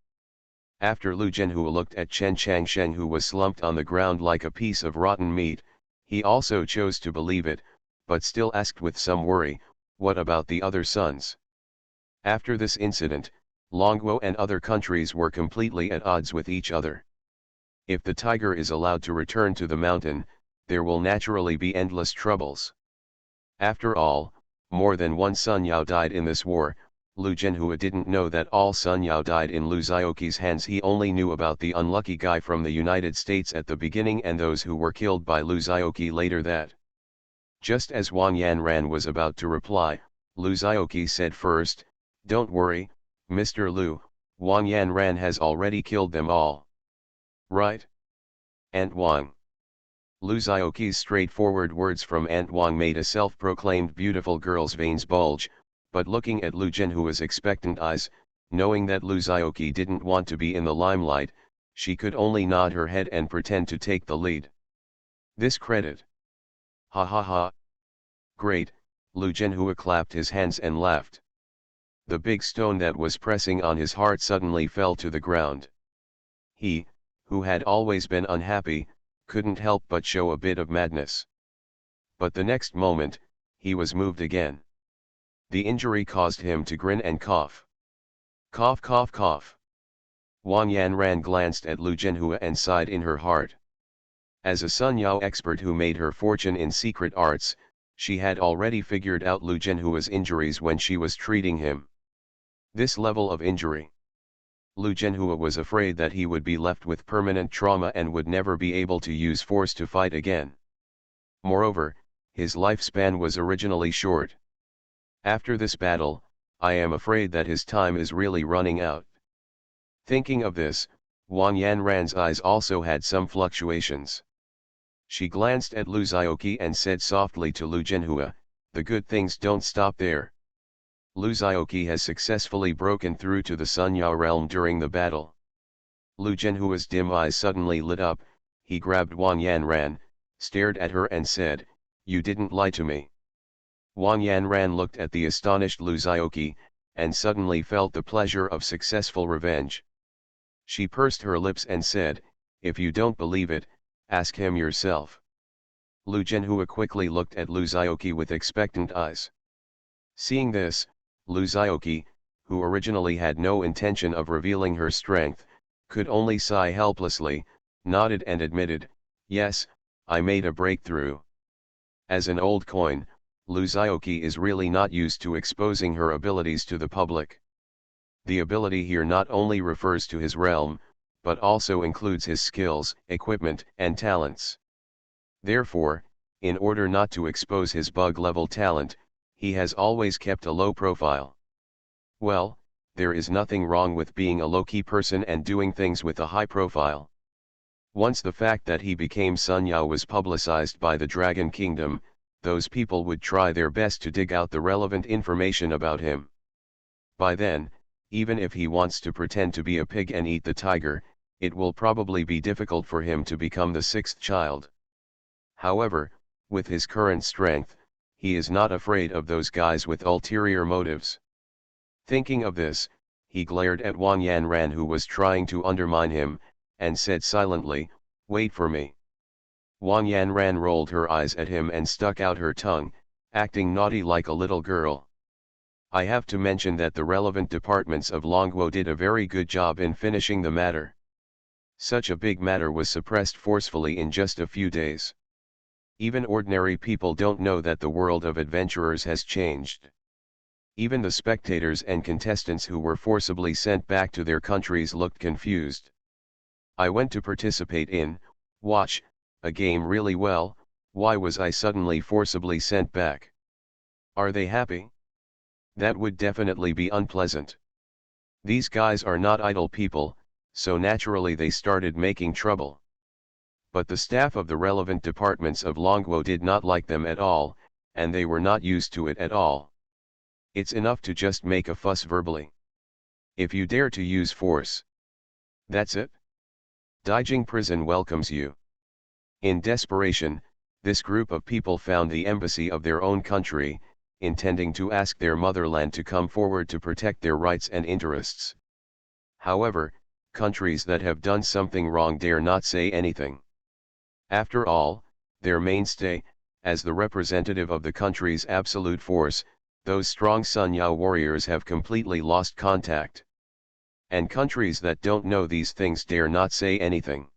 After Lu Zhenhua looked at Chen Changshen, who was slumped on the ground like a piece of rotten meat, he also chose to believe it, but still asked with some worry, "What about the other sons?" After this incident, Longguo and other countries were completely at odds with each other. If the tiger is allowed to return to the mountain, there will naturally be endless troubles. After all, more than one Sun Yao died in this war. Lu Zhenhua didn't know that all Sun Yao died in Lu Xiaoqi's hands. He only knew about the unlucky guy from the United States at the beginning and those who were killed by Lu Xiaoqi later. That. Just as Wang Yanran was about to reply, Lu Xiaoqi said first, "Don't worry, Mr. Lu, Wang Yanran has already killed them all. Right? Aunt Wang. Lu Xiaoqi's straightforward words from Aunt Wang made a self-proclaimed beautiful girl's veins bulge, but looking at Lu Zhenhua's expectant eyes, knowing that Lu Xiaoqi didn't want to be in the limelight, she could only nod her head and pretend to take the lead. This credit. Ha ha ha. Great, Lu Zhenhua clapped his hands and laughed. The big stone that was pressing on his heart suddenly fell to the ground. He, who had always been unhappy, couldn't help but show a bit of madness. But the next moment, he was moved again. The injury caused him to grin and cough. Cough cough cough. Wang Yanran glanced at Lu Zhenhua and sighed in her heart. As a Sun Yao expert who made her fortune in secret arts, she had already figured out Lu Zhenhua's injuries when she was treating him. This level of injury. Lu Zhenhua was afraid that he would be left with permanent trauma and would never be able to use force to fight again. Moreover, his lifespan was originally short. After this battle, I am afraid that his time is really running out. Thinking of this, Wang Yanran's eyes also had some fluctuations. She glanced at Lu Xiaoqi and said softly to Lu Zhenhua, "The good things don't stop there." Lu Xiaoqi has successfully broken through to the Sun Yao realm during the battle. Lu Zhenhua's dim eyes suddenly lit up, he grabbed Wang Yanran, stared at her and said, "You didn't lie to me." Wang Yanran looked at the astonished Lu Xiaoqi, and suddenly felt the pleasure of successful revenge. She pursed her lips and said, "If you don't believe it, ask him yourself." Lu Zhenhua quickly looked at Lu Xiaoqi with expectant eyes. Seeing this, Lu Xiaoqi, who originally had no intention of revealing her strength, could only sigh helplessly, nodded and admitted, "Yes, I made a breakthrough." As an old coin, Lu Xiaoqi is really not used to exposing her abilities to the public. The ability here not only refers to his realm, but also includes his skills, equipment, and talents. Therefore, in order not to expose his bug-level talent, he has always kept a low profile. Well, there is nothing wrong with being a low-key person and doing things with a high profile. Once the fact that he became Sun Yao was publicized by the Dragon Kingdom, those people would try their best to dig out the relevant information about him. By then, even if he wants to pretend to be a pig and eat the tiger, it will probably be difficult for him to become the sixth child. However, with his current strength, he is not afraid of those guys with ulterior motives. Thinking of this, he glared at Wang Yanran who was trying to undermine him, and said silently, "Wait for me." Wang Yanran rolled her eyes at him and stuck out her tongue, acting naughty like a little girl. I have to mention that the relevant departments of Longguo did a very good job in finishing the matter. Such a big matter was suppressed forcefully in just a few days. Even ordinary people don't know that the world of adventurers has changed. Even the spectators and contestants who were forcibly sent back to their countries looked confused. I went to participate in, watch, a game really well. Why was I suddenly forcibly sent back? Are they happy? That would definitely be unpleasant. These guys are not idle people, so naturally they started making trouble. But the staff of the relevant departments of Longguo did not like them at all, and they were not used to it at all. It's enough to just make a fuss verbally. If you dare to use force, that's it. Daijing prison welcomes you. In desperation, this group of people found the embassy of their own country, intending to ask their motherland to come forward to protect their rights and interests. However, countries that have done something wrong dare not say anything. After all, their mainstay, as the representative of the country's absolute force, those strong Sun Yao warriors have completely lost contact. And countries that don't know these things dare not say anything.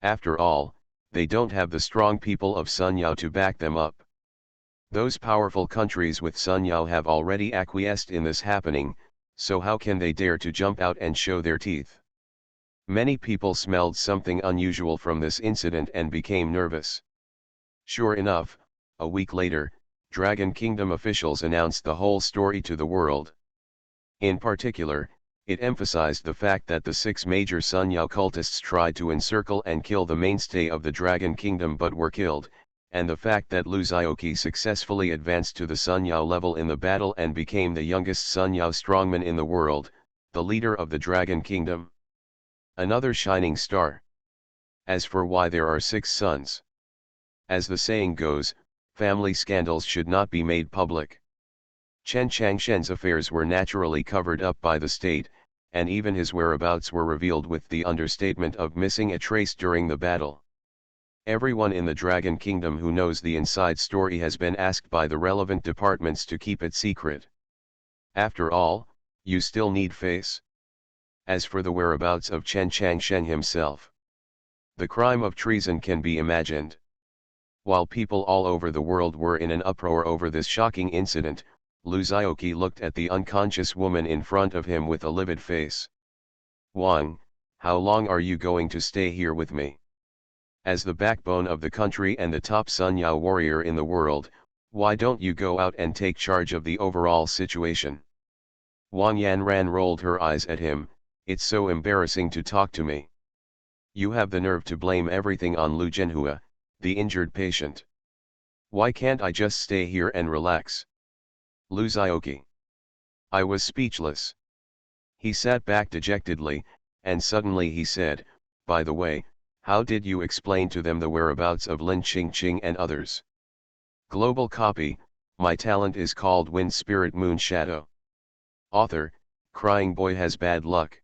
After all, they don't have the strong people of Sun Yao to back them up. Those powerful countries with Sun Yao have already acquiesced in this happening, so how can they dare to jump out and show their teeth? Many people smelled something unusual from this incident and became nervous. Sure enough, a week later, Dragon Kingdom officials announced the whole story to the world. In particular, It emphasized the fact that the 6 major Sunyao cultists tried to encircle and kill the mainstay of the Dragon Kingdom but were killed, and the fact that Lu Xiaoqi successfully advanced to the Sunyao level in the battle and became the youngest Sunyao strongman in the world, the leader of the Dragon Kingdom. Another shining star. As for why there are 6 sons. As the saying goes, family scandals should not be made public. Chen Changshen's affairs were naturally covered up by the state, and even his whereabouts were revealed with the understatement of missing a trace during the battle. Everyone in the Dragon Kingdom who knows the inside story has been asked by the relevant departments to keep it secret. After all, you still need face. As for the whereabouts of Chen Changshen himself, the crime of treason can be imagined. While people all over the world were in an uproar over this shocking incident, Lu Xiaoqi looked at the unconscious woman in front of him with a livid face. "Wang, how long are you going to stay here with me? As the backbone of the country and the top Sunyao warrior in the world, why don't you go out and take charge of the overall situation?" Wang Yanran rolled her eyes at him. "It's so embarrassing to talk to me. You have the nerve to blame everything on Lu Zhenhua, the injured patient. Why can't I just stay here and relax?" Lu Xiaoqi. I was speechless. He sat back dejectedly, and suddenly he said, "By the way, how did you explain to them the whereabouts of Lin Qingqing and others?" Global copy. My talent is called Wind Spirit Moon Shadow. Author, Crying Boy Has Bad Luck.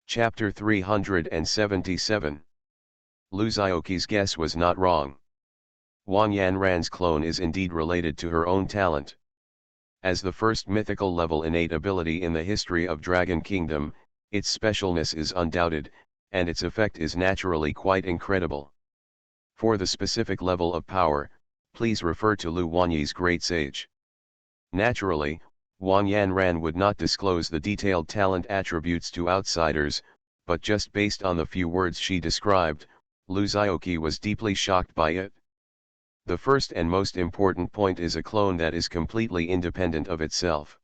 Chapter 377. Lu Xiaoqi's guess was not wrong. Wang Yanran's clone is indeed related to her own talent. As the first mythical level innate ability in the history of Dragon Kingdom, its specialness is undoubted, and its effect is naturally quite incredible. For the specific level of power, please refer to Lu Wanyi's Great Sage. Naturally, Wang Yanran would not disclose the detailed talent attributes to outsiders, but just based on the few words she described, Lu Xiaoqi was deeply shocked by it. The first and most important point is a clone that is completely independent of itself.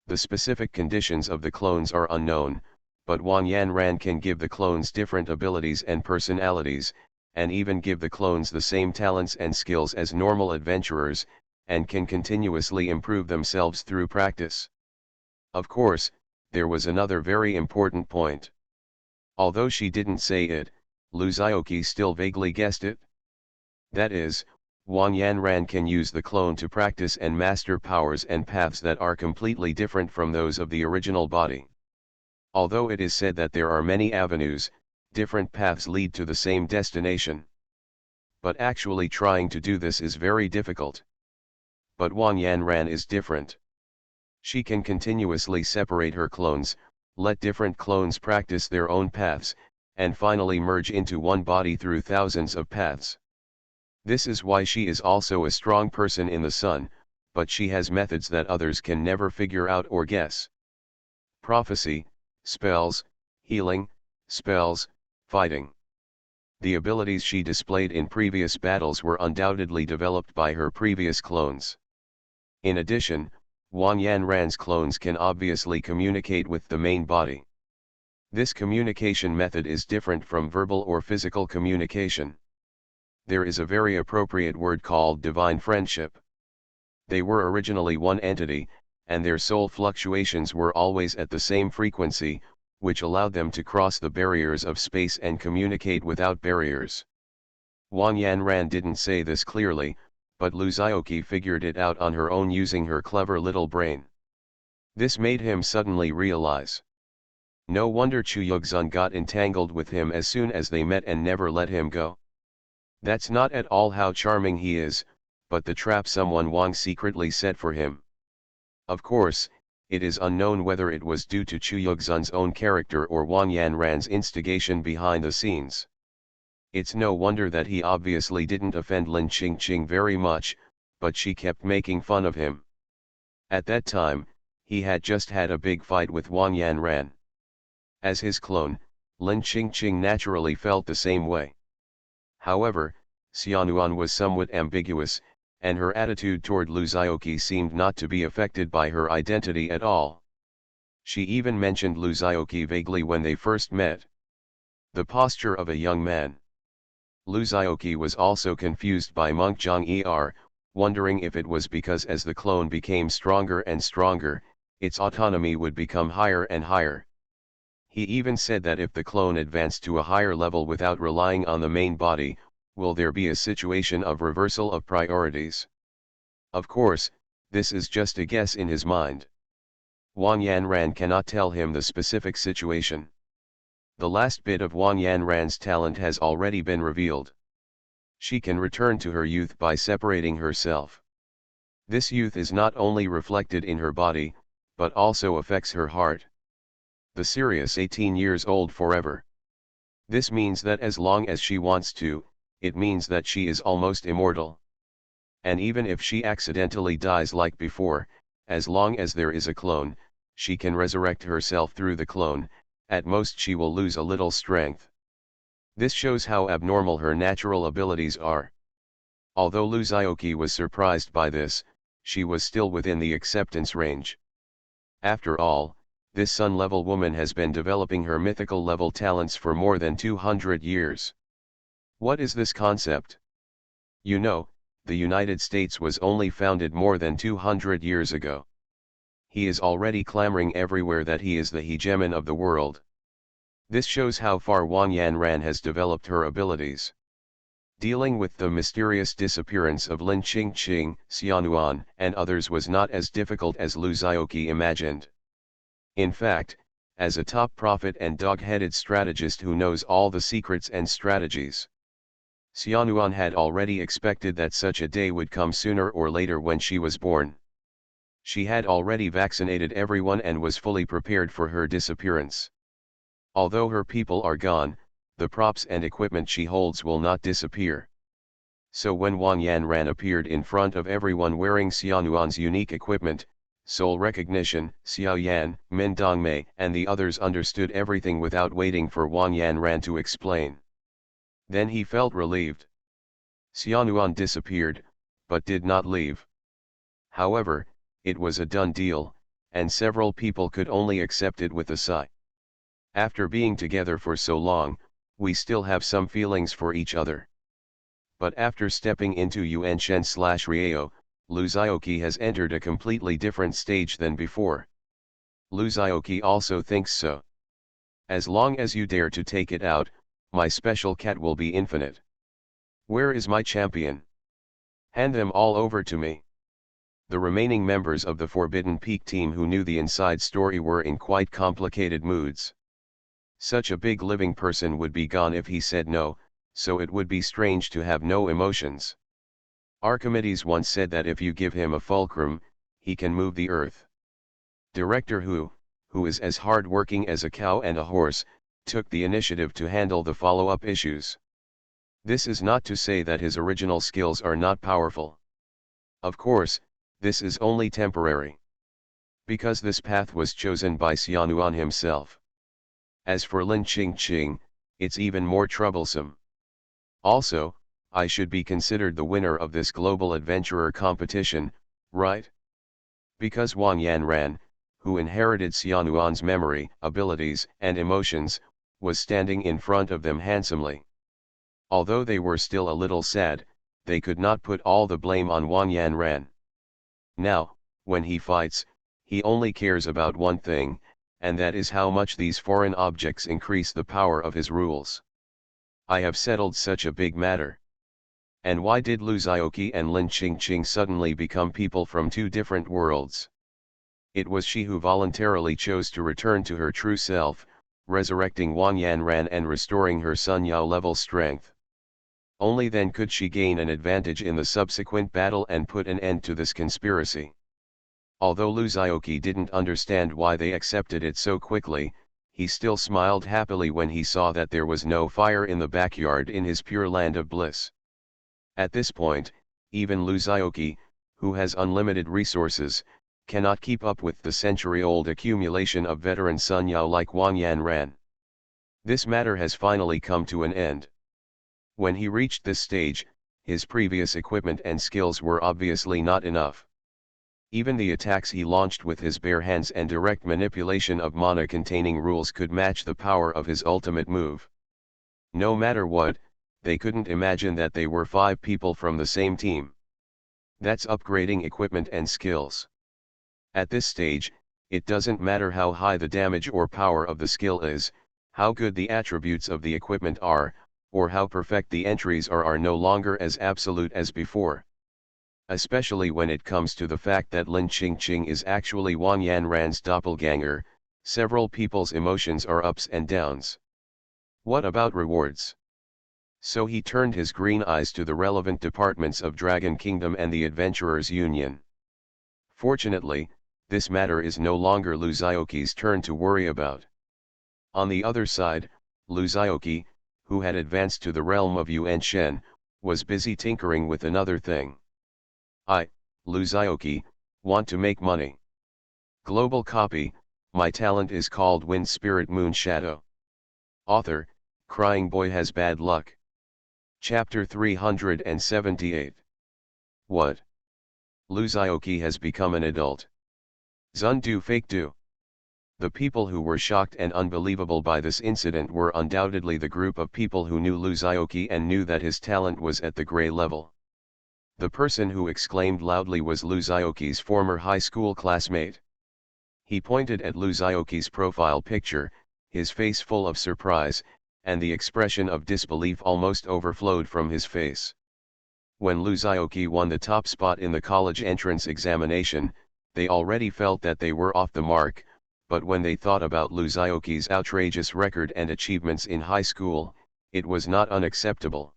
The specific conditions of the clones are unknown, but Wang Yanran can give the clones different abilities and personalities, and even give the clones the same talents and skills as normal adventurers, and can continuously improve themselves through practice. Of course, there was another very important point. Although she didn't say it, Lu Xiaoqi still vaguely guessed it. That is, Wang Yanran can use the clone to practice and master powers and paths that are completely different from those of the original body. Although it is said that there are many avenues, different paths lead to the same destination. But actually trying to do this is very difficult. But Wang Yanran is different. She can continuously separate her clones, let different clones practice their own paths, and finally merge into one body through thousands of paths. This is why she is also a strong person in the sun, but she has methods that others can never figure out or guess. Prophecy, spells, healing, spells, fighting. The abilities she displayed in previous battles were undoubtedly developed by her previous clones. In addition, Wang Yanran's clones can obviously communicate with the main body. This communication method is different from verbal or physical communication. There is a very appropriate word called divine friendship. They were originally one entity, and their soul fluctuations were always at the same frequency, which allowed them to cross the barriers of space and communicate without barriers. Wang Yanran didn't say this clearly, but Lu Xiaoqi figured it out on her own using her clever little brain. This made him suddenly realize. No wonder Chu Yugzun got entangled with him as soon as they met and never let him go. That's not at all how charming he is, but the trap someone Wang secretly set for him. Of course, it is unknown whether it was due to Chu Yugzun's own character or Wang Yanran's instigation behind the scenes. It's no wonder that he obviously didn't offend Lin Qingqing very much, but she kept making fun of him. At that time, he had just had a big fight with Wang Yanran. As his clone, Lin Qingqing naturally felt the same way. However, Xianuan was somewhat ambiguous, and her attitude toward Lu Xiaoqi seemed not to be affected by her identity at all. She even mentioned Lu Zhaoqi vaguely when they first met. The posture of a young man. Lu Zhaoqi was also confused by Monk Zhang wondering if it was because as the clone became stronger and stronger, its autonomy would become higher and higher. He even said that if the clone advanced to a higher level without relying on the main body, will there be a situation of reversal of priorities? Of course, this is just a guess in his mind. Wang Yanran cannot tell him the specific situation. The last bit of Wang Yanran's talent has already been revealed. She can return to her youth by separating herself. This youth is not only reflected in her body, but also affects her heart. The serious 18 years old forever. This means that as long as she wants to, it means that she is almost immortal. And even if she accidentally dies like before, as long as there is a clone, she can resurrect herself through the clone. At most she will lose a little strength. This shows how abnormal her natural abilities are. Although Lu Zhaoqi was surprised by this, she was still within the acceptance range. After all, this Sun-level woman has been developing her mythical-level talents for more than 200 years. What is this concept? You know, the United States was only founded more than 200 years ago. He is already clamoring everywhere that he is the hegemon of the world. This shows how far Wang Yanran has developed her abilities. Dealing with the mysterious disappearance of Lin Qingqing, Xianuan, and others was not as difficult as Lu Zhaoqi imagined. In fact, as a top prophet and dog-headed strategist who knows all the secrets and strategies, Xianuan had already expected that such a day would come sooner or later when she was born. She had already vaccinated everyone and was fully prepared for her disappearance. Although her people are gone, the props and equipment she holds will not disappear. So when Wang Yanran appeared in front of everyone wearing Xianuan's unique equipment, soul recognition, Xiao Yan, Min Dongmei and the others understood everything without waiting for Wang Yanran to explain. Then he felt relieved. Xianuan disappeared, but did not leave. However, it was a done deal, and several people could only accept it with a sigh. After being together for so long, we still have some feelings for each other. But after stepping into Yuanshen/Rieo, Lu Zhaoqi has entered a completely different stage than before. Lu Zhaoqi also thinks so. As long as you dare to take it out, my special cat will be infinite. Where is my champion? Hand them all over to me. The remaining members of the Forbidden Peak team who knew the inside story were in quite complicated moods. Such a big living person would be gone if he said no, so it would be strange to have no emotions. Archimedes once said that if you give him a fulcrum, he can move the earth. Director who is as hard-working as a cow and a horse, took the initiative to handle the follow-up issues. This is not to say that his original skills are not powerful. Of course, this is only temporary. Because this path was chosen by Xianuan himself. As for Lin Qingqing, it's even more troublesome. Also, I should be considered the winner of this global adventurer competition, right? Because Wang Yanran, who inherited Xianuan's memory, abilities, and emotions, was standing in front of them handsomely. Although they were still a little sad, they could not put all the blame on Wang Yanran. Now, when he fights, he only cares about one thing, and that is how much these foreign objects increase the power of his rules. I have settled such a big matter. And why did Lu Zhaoqi and Lin Qingqing suddenly become people from two different worlds? It was she who voluntarily chose to return to her true self, resurrecting Wang Yanran and restoring her Sun Yao level strength. Only then could she gain an advantage in the subsequent battle and put an end to this conspiracy. Although Lu Zhaoqi didn't understand why they accepted it so quickly, he still smiled happily when he saw that there was no fire in the backyard in his pure land of bliss. At this point, even Lu Zhaoqi, who has unlimited resources, cannot keep up with the century-old accumulation of veteran Sun Yao like Wang Yanran. This matter has finally come to an end. When he reached this stage, his previous equipment and skills were obviously not enough. Even the attacks he launched with his bare hands and direct manipulation of mana containing rules could match the power of his ultimate move. No matter what, they couldn't imagine that they were 5 people from the same team. That's upgrading equipment and skills. At this stage, it doesn't matter how high the damage or power of the skill is, how good the attributes of the equipment are, or how perfect the entries are no longer as absolute as before. Especially when it comes to the fact that Lin Qingqing is actually Wang Yanran's doppelganger, several people's emotions are ups and downs. What about rewards? So he turned his green eyes to the relevant departments of Dragon Kingdom and the Adventurers Union. Fortunately, this matter is no longer Lu Xiaoqi's turn to worry about. On the other side, Lu Xiaoqi, who had advanced to the realm of Yuan Shen, was busy tinkering with another thing. Lu Xiaoqi, want to make money. Global copy, my talent is called Wind Spirit Moon Shadow. Author, Crying Boy Has Bad Luck. Chapter 378. What? Lu Xiaoqi has become an adult. Zun du fake du. The people who were shocked and unbelievable by this incident were undoubtedly the group of people who knew Lu Xiaoqi and knew that his talent was at the gray level. The person who exclaimed loudly was Lu Xiaoqi's former high school classmate. He pointed at Lu Xiaoqi's profile picture, his face full of surprise, and the expression of disbelief almost overflowed from his face. When Lu Xiaoqi won the top spot in the college entrance examination, they already felt that they were off the mark, but when they thought about Lu Xiaoqi's outrageous record and achievements in high school, it was not unacceptable.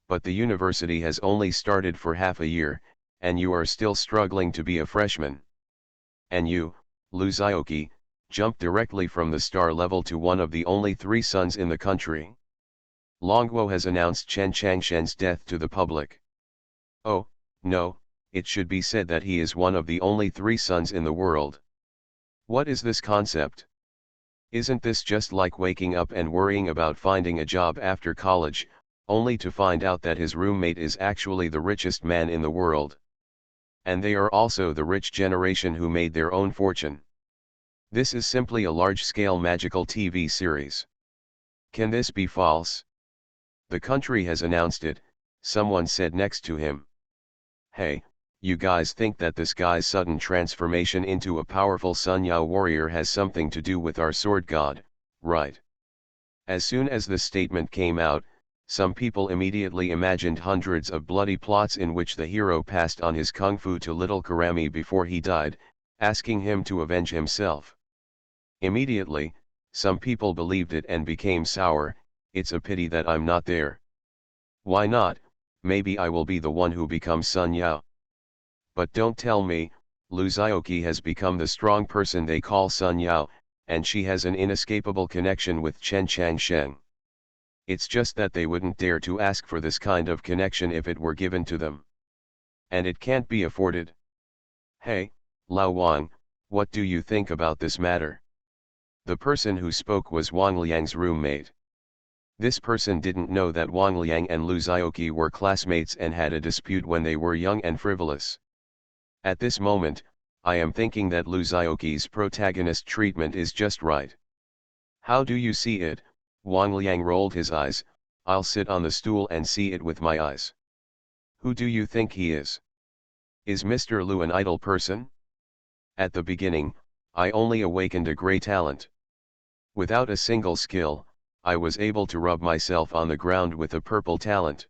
But the university has only started for half a year, and you are still struggling to be a freshman. And you, Lu Xiaoqi, jumped directly from the star level to one of the only 3 sons in the country. Longguo has announced Chen Changshen's death to the public. Oh, no, it should be said that he is one of the only 3 sons in the world. What is this concept? Isn't this just like waking up and worrying about finding a job after college, only to find out that his roommate is actually the richest man in the world? And they are also the rich generation who made their own fortune. This is simply a large-scale magical TV series. Can this be false? The country has announced it, someone said next to him. Hey, you guys think that this guy's sudden transformation into a powerful Sun Yao warrior has something to do with our sword god, right? As soon as this statement came out, some people immediately imagined hundreds of bloody plots in which the hero passed on his kung fu to little Karami before he died, asking him to avenge himself. Immediately, some people believed it and became sour. It's a pity that I'm not there. Why not? Maybe I will be the one who becomes Sun Yao. But don't tell me, Lu Xiaoqi has become the strong person they call Sun Yao, and she has an inescapable connection with Chen Changshen. It's just that they wouldn't dare to ask for this kind of connection if it were given to them. And it can't be afforded. Hey, Lao Wang, what do you think about this matter? The person who spoke was Wang Liang's roommate. This person didn't know that Wang Liang and Lu Xiaoqi were classmates and had a dispute when they were young and frivolous. At this moment, I am thinking that Lu Xiaoqi's protagonist treatment is just right. How do you see it? Wang Liang rolled his eyes. I'll sit on the stool and see it with my eyes. Who do you think he is? Is Mr. Lu an idle person? At the beginning, I only awakened a grey talent. Without a single skill, I was able to rub myself on the ground with a purple talent.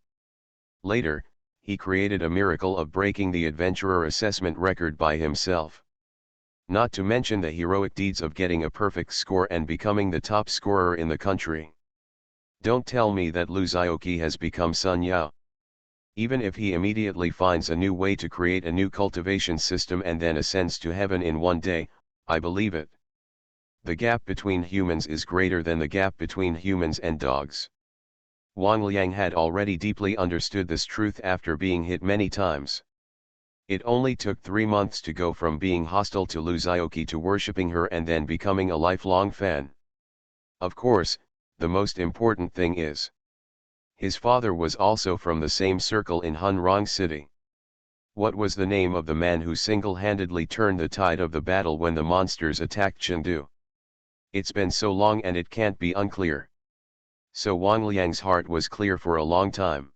Later, he created a miracle of breaking the adventurer assessment record by himself. Not to mention the heroic deeds of getting a perfect score and becoming the top scorer in the country. Don't tell me that Lu Xiaoqi has become Sun Yao. Even if he immediately finds a new way to create a new cultivation system and then ascends to heaven in one day, I believe it. The gap between humans is greater than the gap between humans and dogs. Wang Liang had already deeply understood this truth after being hit many times. It only took 3 months to go from being hostile to Lu Xiaoqi to worshipping her and then becoming a lifelong fan. Of course, the most important thing is, his father was also from the same circle in Hunrong City. What was the name of the man who single-handedly turned the tide of the battle when the monsters attacked Chengdu? It's been so long and it can't be unclear. So Wang Liang's heart was clear for a long time.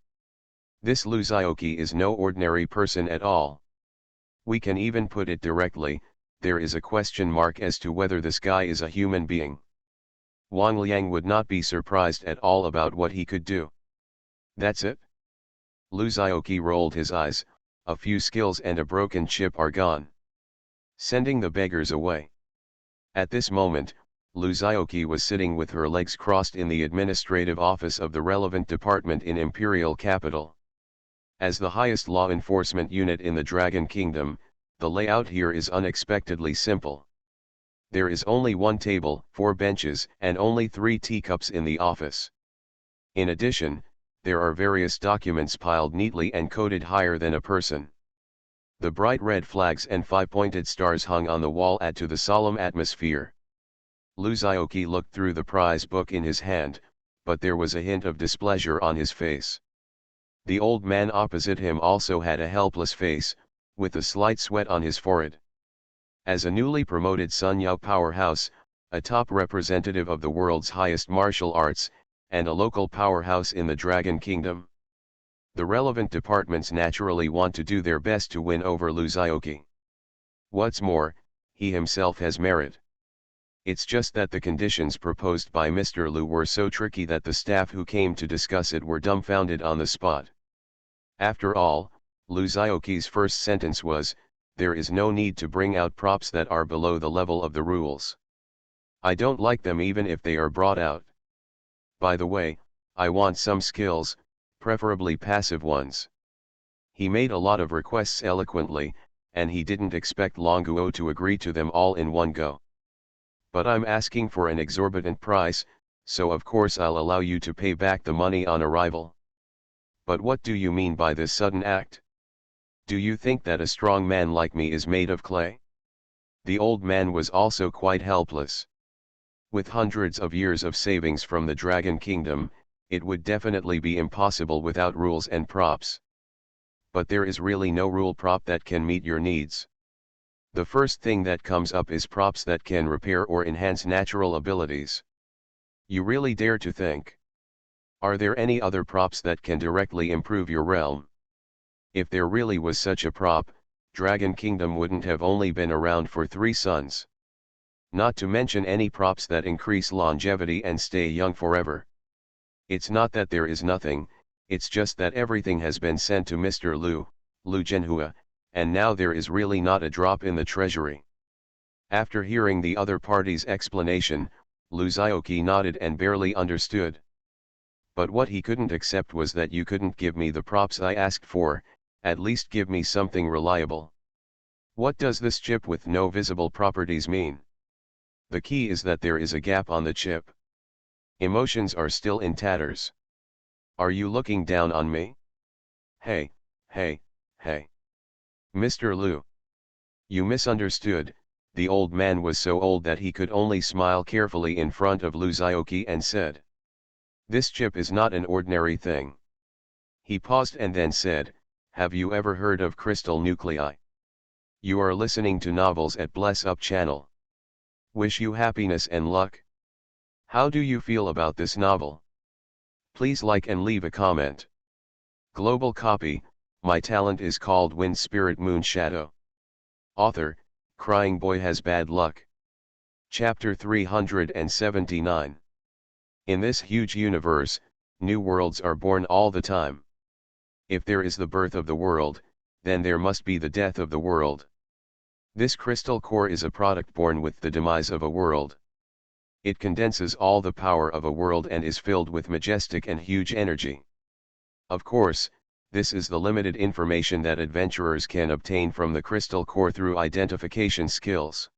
This Lu Zhaoqi is no ordinary person at all. We can even put it directly, there is a question mark as to whether this guy is a human being. Wang Liang would not be surprised at all about what he could do. That's it? Lu Zhaoqi rolled his eyes, a few skills and a broken chip are gone. Sending the beggars away. At this moment, Lu Zhaoqi was sitting with her legs crossed in the administrative office of the relevant department in Imperial Capital. As the highest law enforcement unit in the Dragon Kingdom, the layout here is unexpectedly simple. There is only one table, 4 benches, and only 3 teacups in the office. In addition, there are various documents piled neatly and coded higher than a person. The bright red flags and 5-pointed stars hung on the wall add to the solemn atmosphere. Lu Zhaoqi looked through the prize book in his hand, but there was a hint of displeasure on his face. The old man opposite him also had a helpless face, with a slight sweat on his forehead. As a newly promoted Sun Yao powerhouse, a top representative of the world's highest martial arts, and a local powerhouse in the Dragon Kingdom, the relevant departments naturally want to do their best to win over Lu Zhaoqi. What's more, he himself has merit. It's just that the conditions proposed by Mr. Lu were so tricky that the staff who came to discuss it were dumbfounded on the spot. After all, Lu Zhaoqi's first sentence was, "There is no need to bring out props that are below the level of the rules. I don't like them even if they are brought out. By the way, I want some skills, preferably passive ones." He made a lot of requests eloquently, and he didn't expect Longuo to agree to them all in one go. "But I'm asking for an exorbitant price, so of course I'll allow you to pay back the money on arrival." "But what do you mean by this sudden act? Do you think that a strong man like me is made of clay?" The old man was also quite helpless. With hundreds of years of savings from the Dragon Kingdom, it would definitely be impossible without rules and props. But there is really no rule prop that can meet your needs. The first thing that comes up is props that can repair or enhance natural abilities. You really dare to think? Are there any other props that can directly improve your realm? If there really was such a prop, Dragon Kingdom wouldn't have only been around for 3 suns. Not to mention any props that increase longevity and stay young forever. It's not that there is nothing, it's just that everything has been sent to Mr. Lu Zhenhua, and now there is really not a drop in the treasury. After hearing the other party's explanation, Lu Zhaoqi nodded and barely understood. But what he couldn't accept was that you couldn't give me the props I asked for, at least give me something reliable. What does this chip with no visible properties mean? The key is that there is a gap on the chip. Emotions are still in tatters. Are you looking down on me? Hey, hey, hey. Mr. Lu. You misunderstood. The old man was so old that he could only smile carefully in front of Lu Zhaoqi and said, "This chip is not an ordinary thing." He paused and then said, "Have you ever heard of crystal nuclei? You are listening to novels at Bless Up channel. Wish you happiness and luck. How do you feel about this novel? Please like and leave a comment." Global copy. My talent is called Wind Spirit Moon Shadow. Author, Crying Boy Has Bad Luck. Chapter 379. In this huge universe, new worlds are born all the time. If there is the birth of the world, then there must be the death of the world. This crystal core is a product born with the demise of a world. It condenses all the power of a world and is filled with majestic and huge energy. Of course, this is the limited information that adventurers can obtain from the crystal core through identification skills.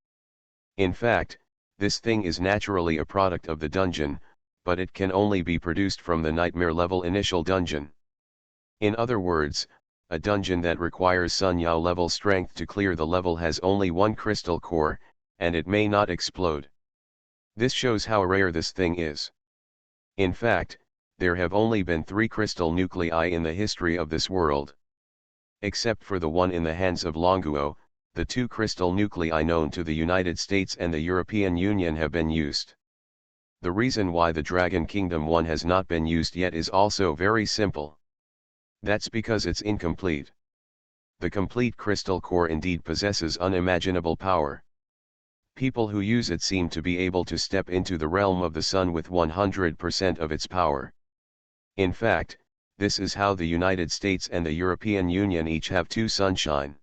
In fact, this thing is naturally a product of the dungeon, but it can only be produced from the nightmare level initial dungeon. In other words, a dungeon that requires Sun Yao level strength to clear the level has only one crystal core, and it may not explode. This shows how rare this thing is. In fact, there have only been 3 crystal nuclei in the history of this world. Except for the one in the hands of Longuo, the two crystal nuclei known to the United States and the European Union have been used. The reason why the Dragon Kingdom one has not been used yet is also very simple. That's because it's incomplete. The complete crystal core indeed possesses unimaginable power. People who use it seem to be able to step into the realm of the sun with 100% of its power. In fact, this is how the United States and the European Union each have two sunshine.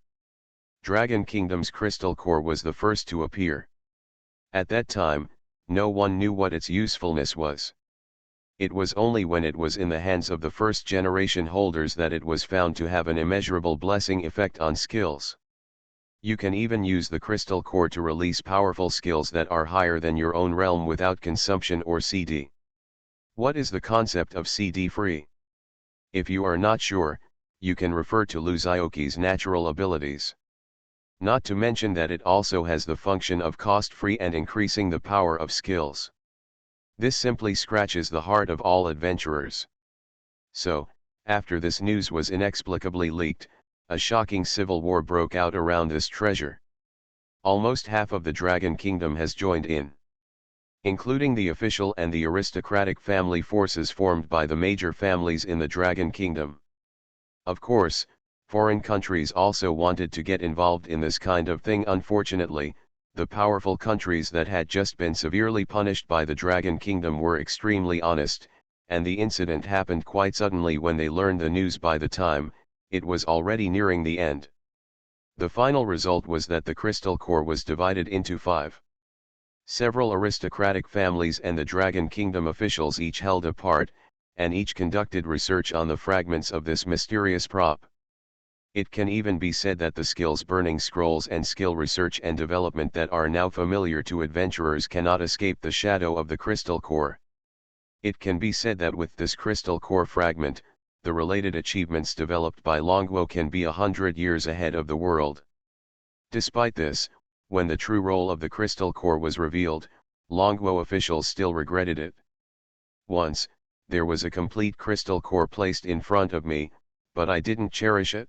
Dragon Kingdom's crystal core was the first to appear. At that time, no one knew what its usefulness was. It was only when it was in the hands of the first generation holders that it was found to have an immeasurable blessing effect on skills. You can even use the crystal core to release powerful skills that are higher than your own realm without consumption or CD. What is the concept of CD free? If you are not sure, you can refer to Luzaoki's natural abilities. Not to mention that it also has the function of cost-free and increasing the power of skills. This simply scratches the heart of all adventurers. So, after this news was inexplicably leaked, a shocking civil war broke out around this treasure. Almost half of the Dragon Kingdom has joined in, including the official and the aristocratic family forces formed by the major families in the Dragon Kingdom. Of course, foreign countries also wanted to get involved in this kind of thing. Unfortunately, the powerful countries that had just been severely punished by the Dragon Kingdom were extremely honest, and the incident happened quite suddenly when they learned the news. By the time, it was already nearing the end. The final result was that the crystal core was divided into 5. Several aristocratic families and the Dragon Kingdom officials each held a part, and each conducted research on the fragments of this mysterious prop. It can even be said that the skills burning scrolls and skill research and development that are now familiar to adventurers cannot escape the shadow of the crystal core. It can be said that with this crystal core fragment, the related achievements developed by Longuo can be 100 years ahead of the world. Despite this, when the true role of the crystal core was revealed, Longuo officials still regretted it. Once, there was a complete crystal core placed in front of me, but I didn't cherish it.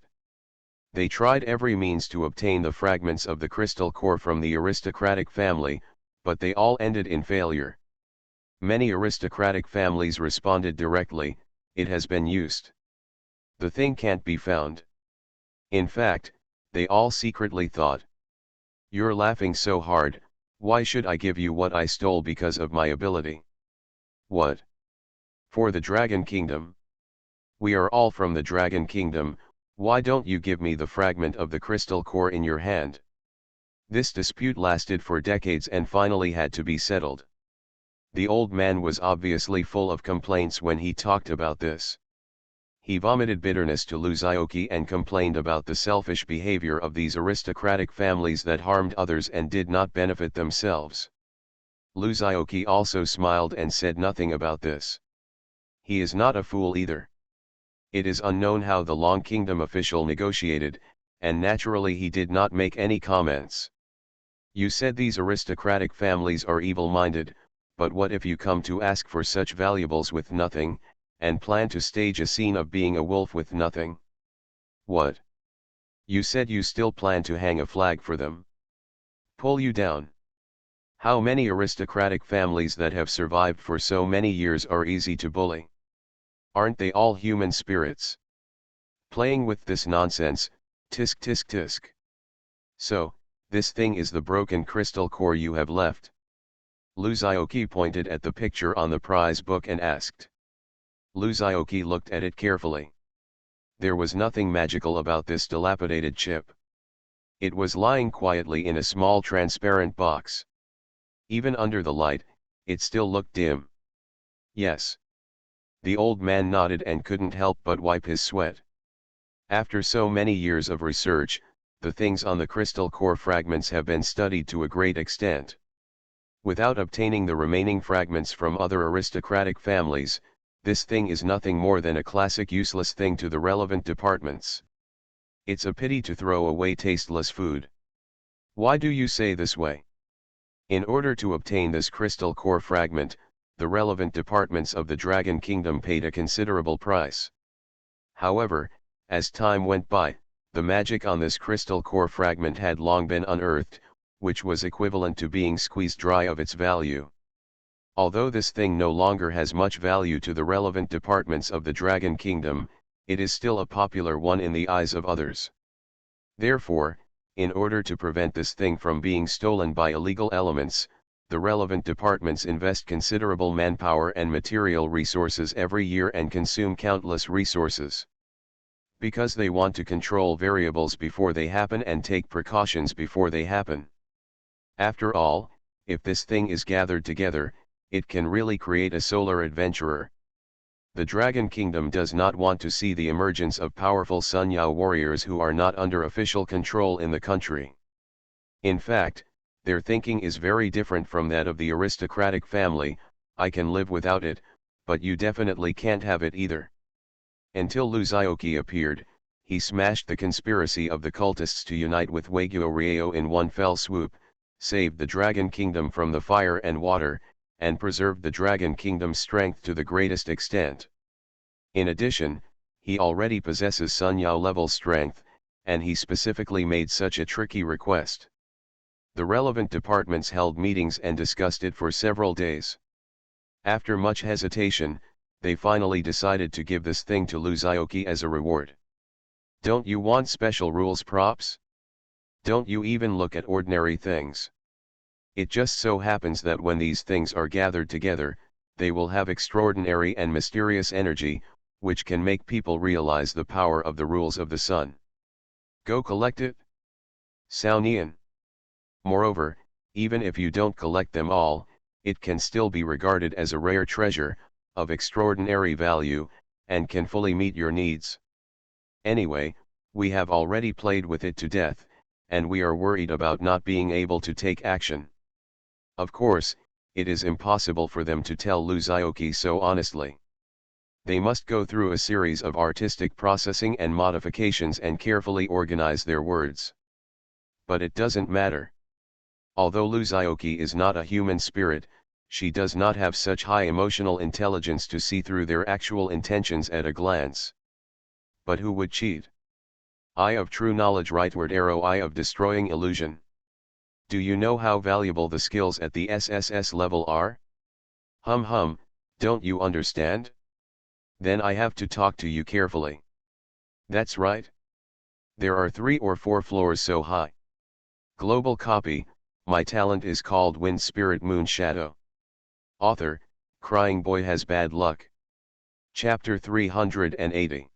They tried every means to obtain the fragments of the crystal core from the aristocratic family, but they all ended in failure. Many aristocratic families responded directly, "It has been used. The thing can't be found." In fact, they all secretly thought, "You're laughing so hard, why should I give you what I stole because of my ability?" What? For the Dragon Kingdom? We are all from the Dragon Kingdom, why don't you give me the fragment of the crystal core in your hand? This dispute lasted for decades and finally had to be settled. The old man was obviously full of complaints when he talked about this. He vomited bitterness to Luzaoki and complained about the selfish behavior of these aristocratic families that harmed others and did not benefit themselves. Luzaoki also smiled and said nothing about this. He is not a fool either. It is unknown how the Long Kingdom official negotiated, and naturally he did not make any comments. You said these aristocratic families are evil-minded, but what if you come to ask for such valuables with nothing, and plan to stage a scene of being a wolf with nothing? What? You said you still plan to hang a flag for them. Pull you down. How many aristocratic families that have survived for so many years are easy to bully? Aren't they all human spirits? Playing with this nonsense, tisk tisk tisk. So, this thing is the broken crystal core you have left? Luzaoki pointed at the picture on the prize book and asked. Luzaoki looked at it carefully. There was nothing magical about this dilapidated chip. It was lying quietly in a small transparent box. Even under the light, it still looked dim. Yes. The old man nodded and couldn't help but wipe his sweat. After so many years of research, the things on the crystal core fragments have been studied to a great extent. Without obtaining the remaining fragments from other aristocratic families, this thing is nothing more than a classic useless thing to the relevant departments. It's a pity to throw away tasteless food. Why do you say this way? In order to obtain this crystal core fragment, the relevant departments of the Dragon Kingdom paid a considerable price. However, as time went by, The magic on this crystal core fragment had long been unearthed, which was equivalent to being squeezed dry of its value. Although this thing no longer has much value to the relevant departments of the Dragon Kingdom, it is still a popular one in the eyes of others. Therefore, in order to prevent this thing from being stolen by illegal elements, the relevant departments invest considerable manpower and material resources every year and consume countless resources. Because they want to control variables before they happen and take precautions before they happen. After all, if this thing is gathered together, it can really create a solar adventurer. The Dragon Kingdom does not want to see the emergence of powerful Sun Yao warriors who are not under official control in the country. In fact, their thinking is very different from that of the aristocratic family. I can live without it, but you definitely can't have it either. Until Lu Zhaoqi appeared, he smashed the conspiracy of the cultists to unite with Weiguo Rieo in one fell swoop, saved the Dragon Kingdom from the fire and water, and preserved the Dragon Kingdom's strength to the greatest extent. In addition, he already possesses Sun Yao level strength, and he specifically made such a tricky request. The relevant departments held meetings and discussed it for several days. After much hesitation, they finally decided to give this thing to Lu Zhaoqi as a reward. Don't you want special rules, props? Don't you even look at ordinary things? It just so happens that when these things are gathered together, they will have extraordinary and mysterious energy, which can make people realize the power of the rules of the sun. Go collect it? Sao Nian. Moreover, even if you don't collect them all, it can still be regarded as a rare treasure, of extraordinary value, and can fully meet your needs. Anyway, we have already played with it to death, and we are worried about not being able to take action. Of course, it is impossible for them to tell Lu Zhaoqi so honestly. They must go through a series of artistic processing and modifications and carefully organize their words. But it doesn't matter. Although Lu Zhaoqi is not a human spirit, she does not have such high emotional intelligence to see through their actual intentions at a glance. But who would cheat? Eye of true knowledge, rightward arrow, eye of destroying illusion. Do you know how valuable the skills at the SSS level are? Don't you understand? Then I have to talk to you carefully. That's right. There are 3 or 4 floors so high. Global copy, my talent is called Wind Spirit Moon Shadow. Author, Crying Boy Has Bad Luck. Chapter 380.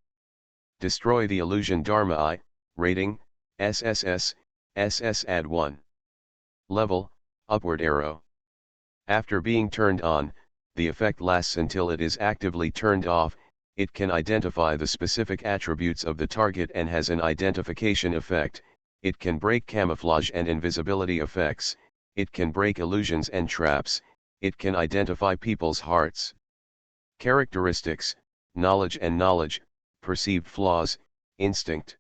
Destroy the Illusion Dharma I, rating, SSS, SS add 1. Level, upward arrow. After being turned on, the effect lasts until it is actively turned off. It can identify the specific attributes of the target and has an identification effect. It can break camouflage and invisibility effects. It can break illusions and traps. It can identify people's hearts. Characteristics: knowledge and knowledge, perceived flaws, instinct.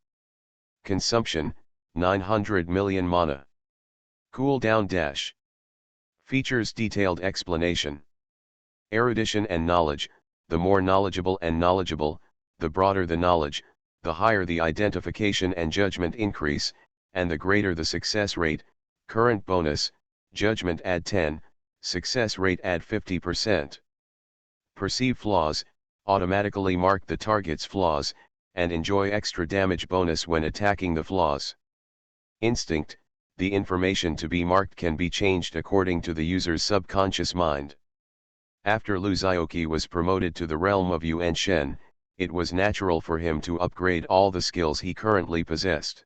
Consumption: 900 million mana. Cooldown dash. Features: detailed explanation. Erudition and knowledge: the more knowledgeable and knowledgeable, the broader the knowledge, the higher the identification and judgment increase, and the greater the success rate. Current bonus: judgment add 10, success rate add 50%. Perceive flaws: automatically mark the target's flaws, and enjoy extra damage bonus when attacking the flaws. Instinct: the information to be marked can be changed according to the user's subconscious mind. After Lu Zhaoqi was promoted to the realm of Yuan Shen, it was natural for him to upgrade all the skills he currently possessed.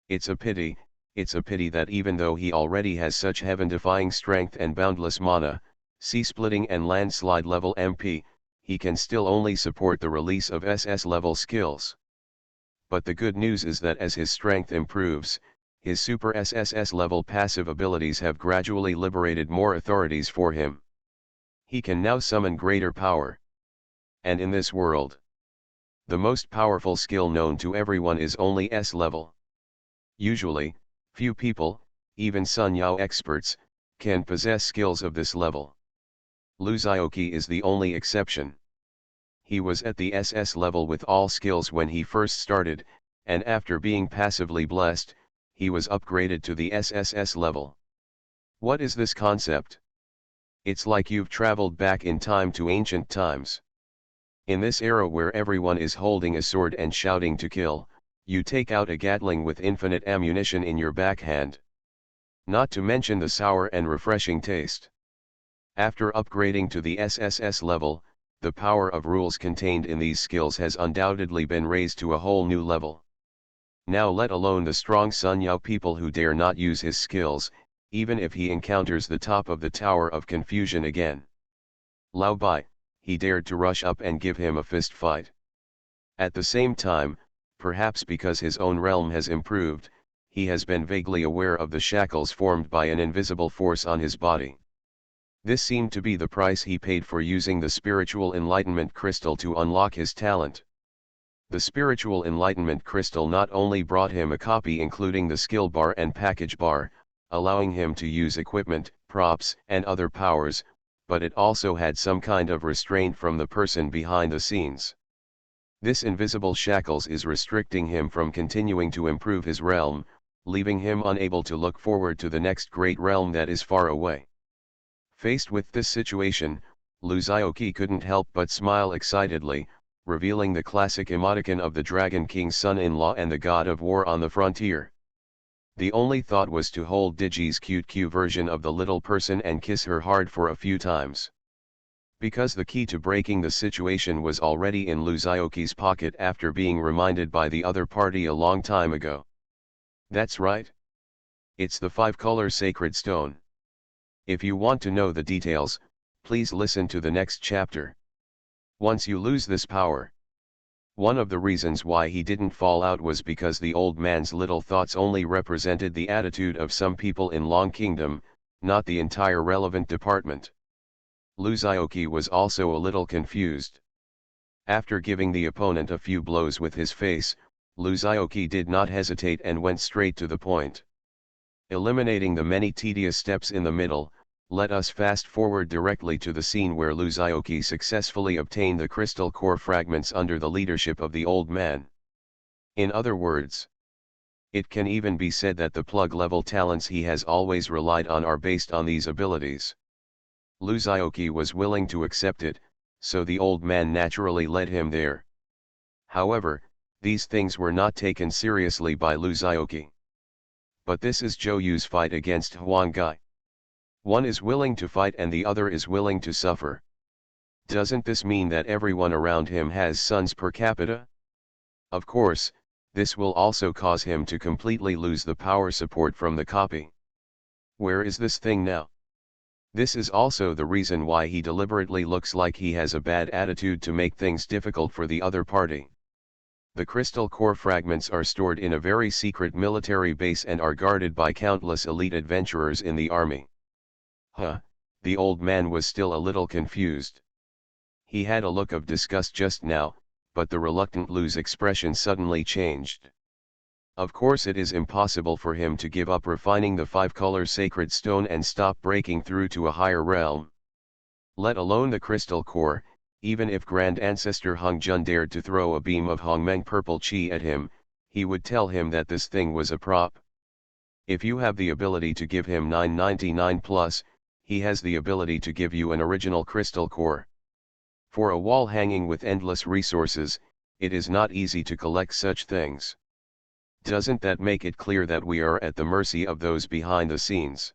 It's a pity that even though he already has such heaven-defying strength and boundless mana, sea-splitting and landslide level MP, he can still only support the release of SS level skills. But the good news is that as his strength improves, his super SSS level passive abilities have gradually liberated more authorities for him. He can now summon greater power. And in this world, the most powerful skill known to everyone is only S level. Usually, few people, even Sun Yao experts, can possess skills of this level. Lu Zhaoqi is the only exception. He was at the SS level with all skills when he first started, and after being passively blessed, he was upgraded to the SSS level. What is this concept? It's like you've traveled back in time to ancient times. In this era where everyone is holding a sword and shouting to kill, you take out a Gatling with infinite ammunition in your backhand. Not to mention the sour and refreshing taste. After upgrading to the SSS level, the power of rules contained in these skills has undoubtedly been raised to a whole new level. Now let alone the strong Sun Yao people who dare not use his skills, even if he encounters the top of the Tower of Confusion again. Lao Bai, he dared to rush up and give him a fist fight. At the same time, perhaps because his own realm has improved, he has been vaguely aware of the shackles formed by an invisible force on his body. This seemed to be the price he paid for using the spiritual enlightenment crystal to unlock his talent. The spiritual enlightenment crystal not only brought him a copy including the skill bar and package bar, allowing him to use equipment, props, and other powers, but it also had some kind of restraint from the person behind the scenes. This invisible shackles is restricting him from continuing to improve his realm, leaving him unable to look forward to the next great realm that is far away. Faced with this situation, Lu Zhaoqi couldn't help but smile excitedly, revealing the classic emoticon of the Dragon King's son-in-law and the god of war on the frontier. The only thought was to hold Digi's cute version of the little person and kiss her hard for a few times. Because the key to breaking the situation was already in Lu Zhaoqi's pocket after being reminded by the other party a long time ago. That's right. It's the 5-color sacred stone. If you want to know the details, please listen to the next chapter. Once you lose this power. One of the reasons why he didn't fall out was because the old man's little thoughts only represented the attitude of some people in Long Kingdom, not the entire relevant department. Lu Zhaoqi was also a little confused. After giving the opponent a few blows with his face, Lu Zhaoqi did not hesitate and went straight to the point. Eliminating the many tedious steps in the middle, let us fast forward directly to the scene where Lu Zhaoqi successfully obtained the crystal core fragments under the leadership of the old man. In other words, it can even be said that the plug-level talents he has always relied on are based on these abilities. Lu Zhaoqi was willing to accept it, so the old man naturally led him there. However, these things were not taken seriously by Lu Zhaoqi. But this is Zhou Yu's fight against Huang Gai. One is willing to fight and the other is willing to suffer. Doesn't this mean that everyone around him has sons per capita? Of course, this will also cause him to completely lose the power support from the copy. Where is this thing now? This is also the reason why he deliberately looks like he has a bad attitude to make things difficult for the other party. The crystal core fragments are stored in a very secret military base and are guarded by countless elite adventurers in the army. The old man was still a little confused. He had a look of disgust just now, but the reluctant Lu's expression suddenly changed. Of course it is impossible for him to give up refining the 5-color sacred stone and stop breaking through to a higher realm. Let alone the crystal core, even if Grand Ancestor Hong Jun dared to throw a beam of Hongmeng purple chi at him, he would tell him that this thing was a prop. If you have the ability to give him 999 plus, he has the ability to give you an original crystal core. For a wall hanging with endless resources, it is not easy to collect such things. Doesn't that make it clear that we are at the mercy of those behind the scenes?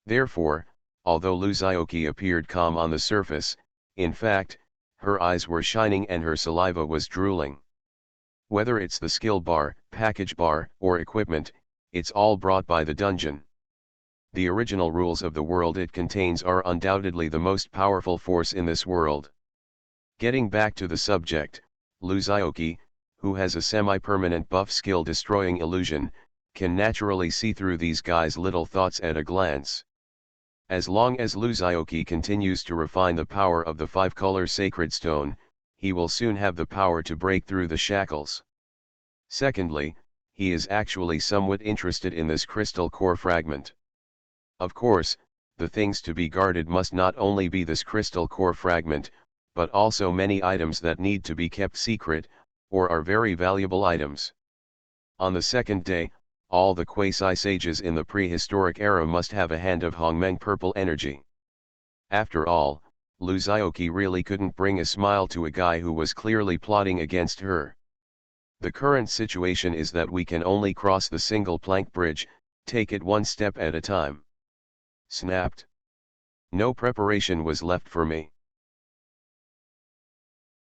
Therefore, although Lu Zhaoqi appeared calm on the surface, in fact, her eyes were shining and her saliva was drooling. Whether it's the skill bar, package bar, or equipment, it's all brought by the dungeon. The original rules of the world it contains are undoubtedly the most powerful force in this world. Getting back to the subject, Lu Zhaoqi, who has a semi-permanent buff skill destroying illusion, can naturally see through these guys' little thoughts at a glance. As long as Lu Zhaoqi continues to refine the power of the 5-color sacred stone, he will soon have the power to break through the shackles. Secondly, he is actually somewhat interested in this crystal core fragment. Of course, the things to be guarded must not only be this crystal core fragment, but also many items that need to be kept secret, or are very valuable items. On the second day, all the quasi-sages in the prehistoric era must have a hand of Hongmeng purple energy. After all, Lu Zioqi really couldn't bring a smile to a guy who was clearly plotting against her. The current situation is that we can only cross the single plank bridge, take it one step at a time. Snapped. No preparation was left for me.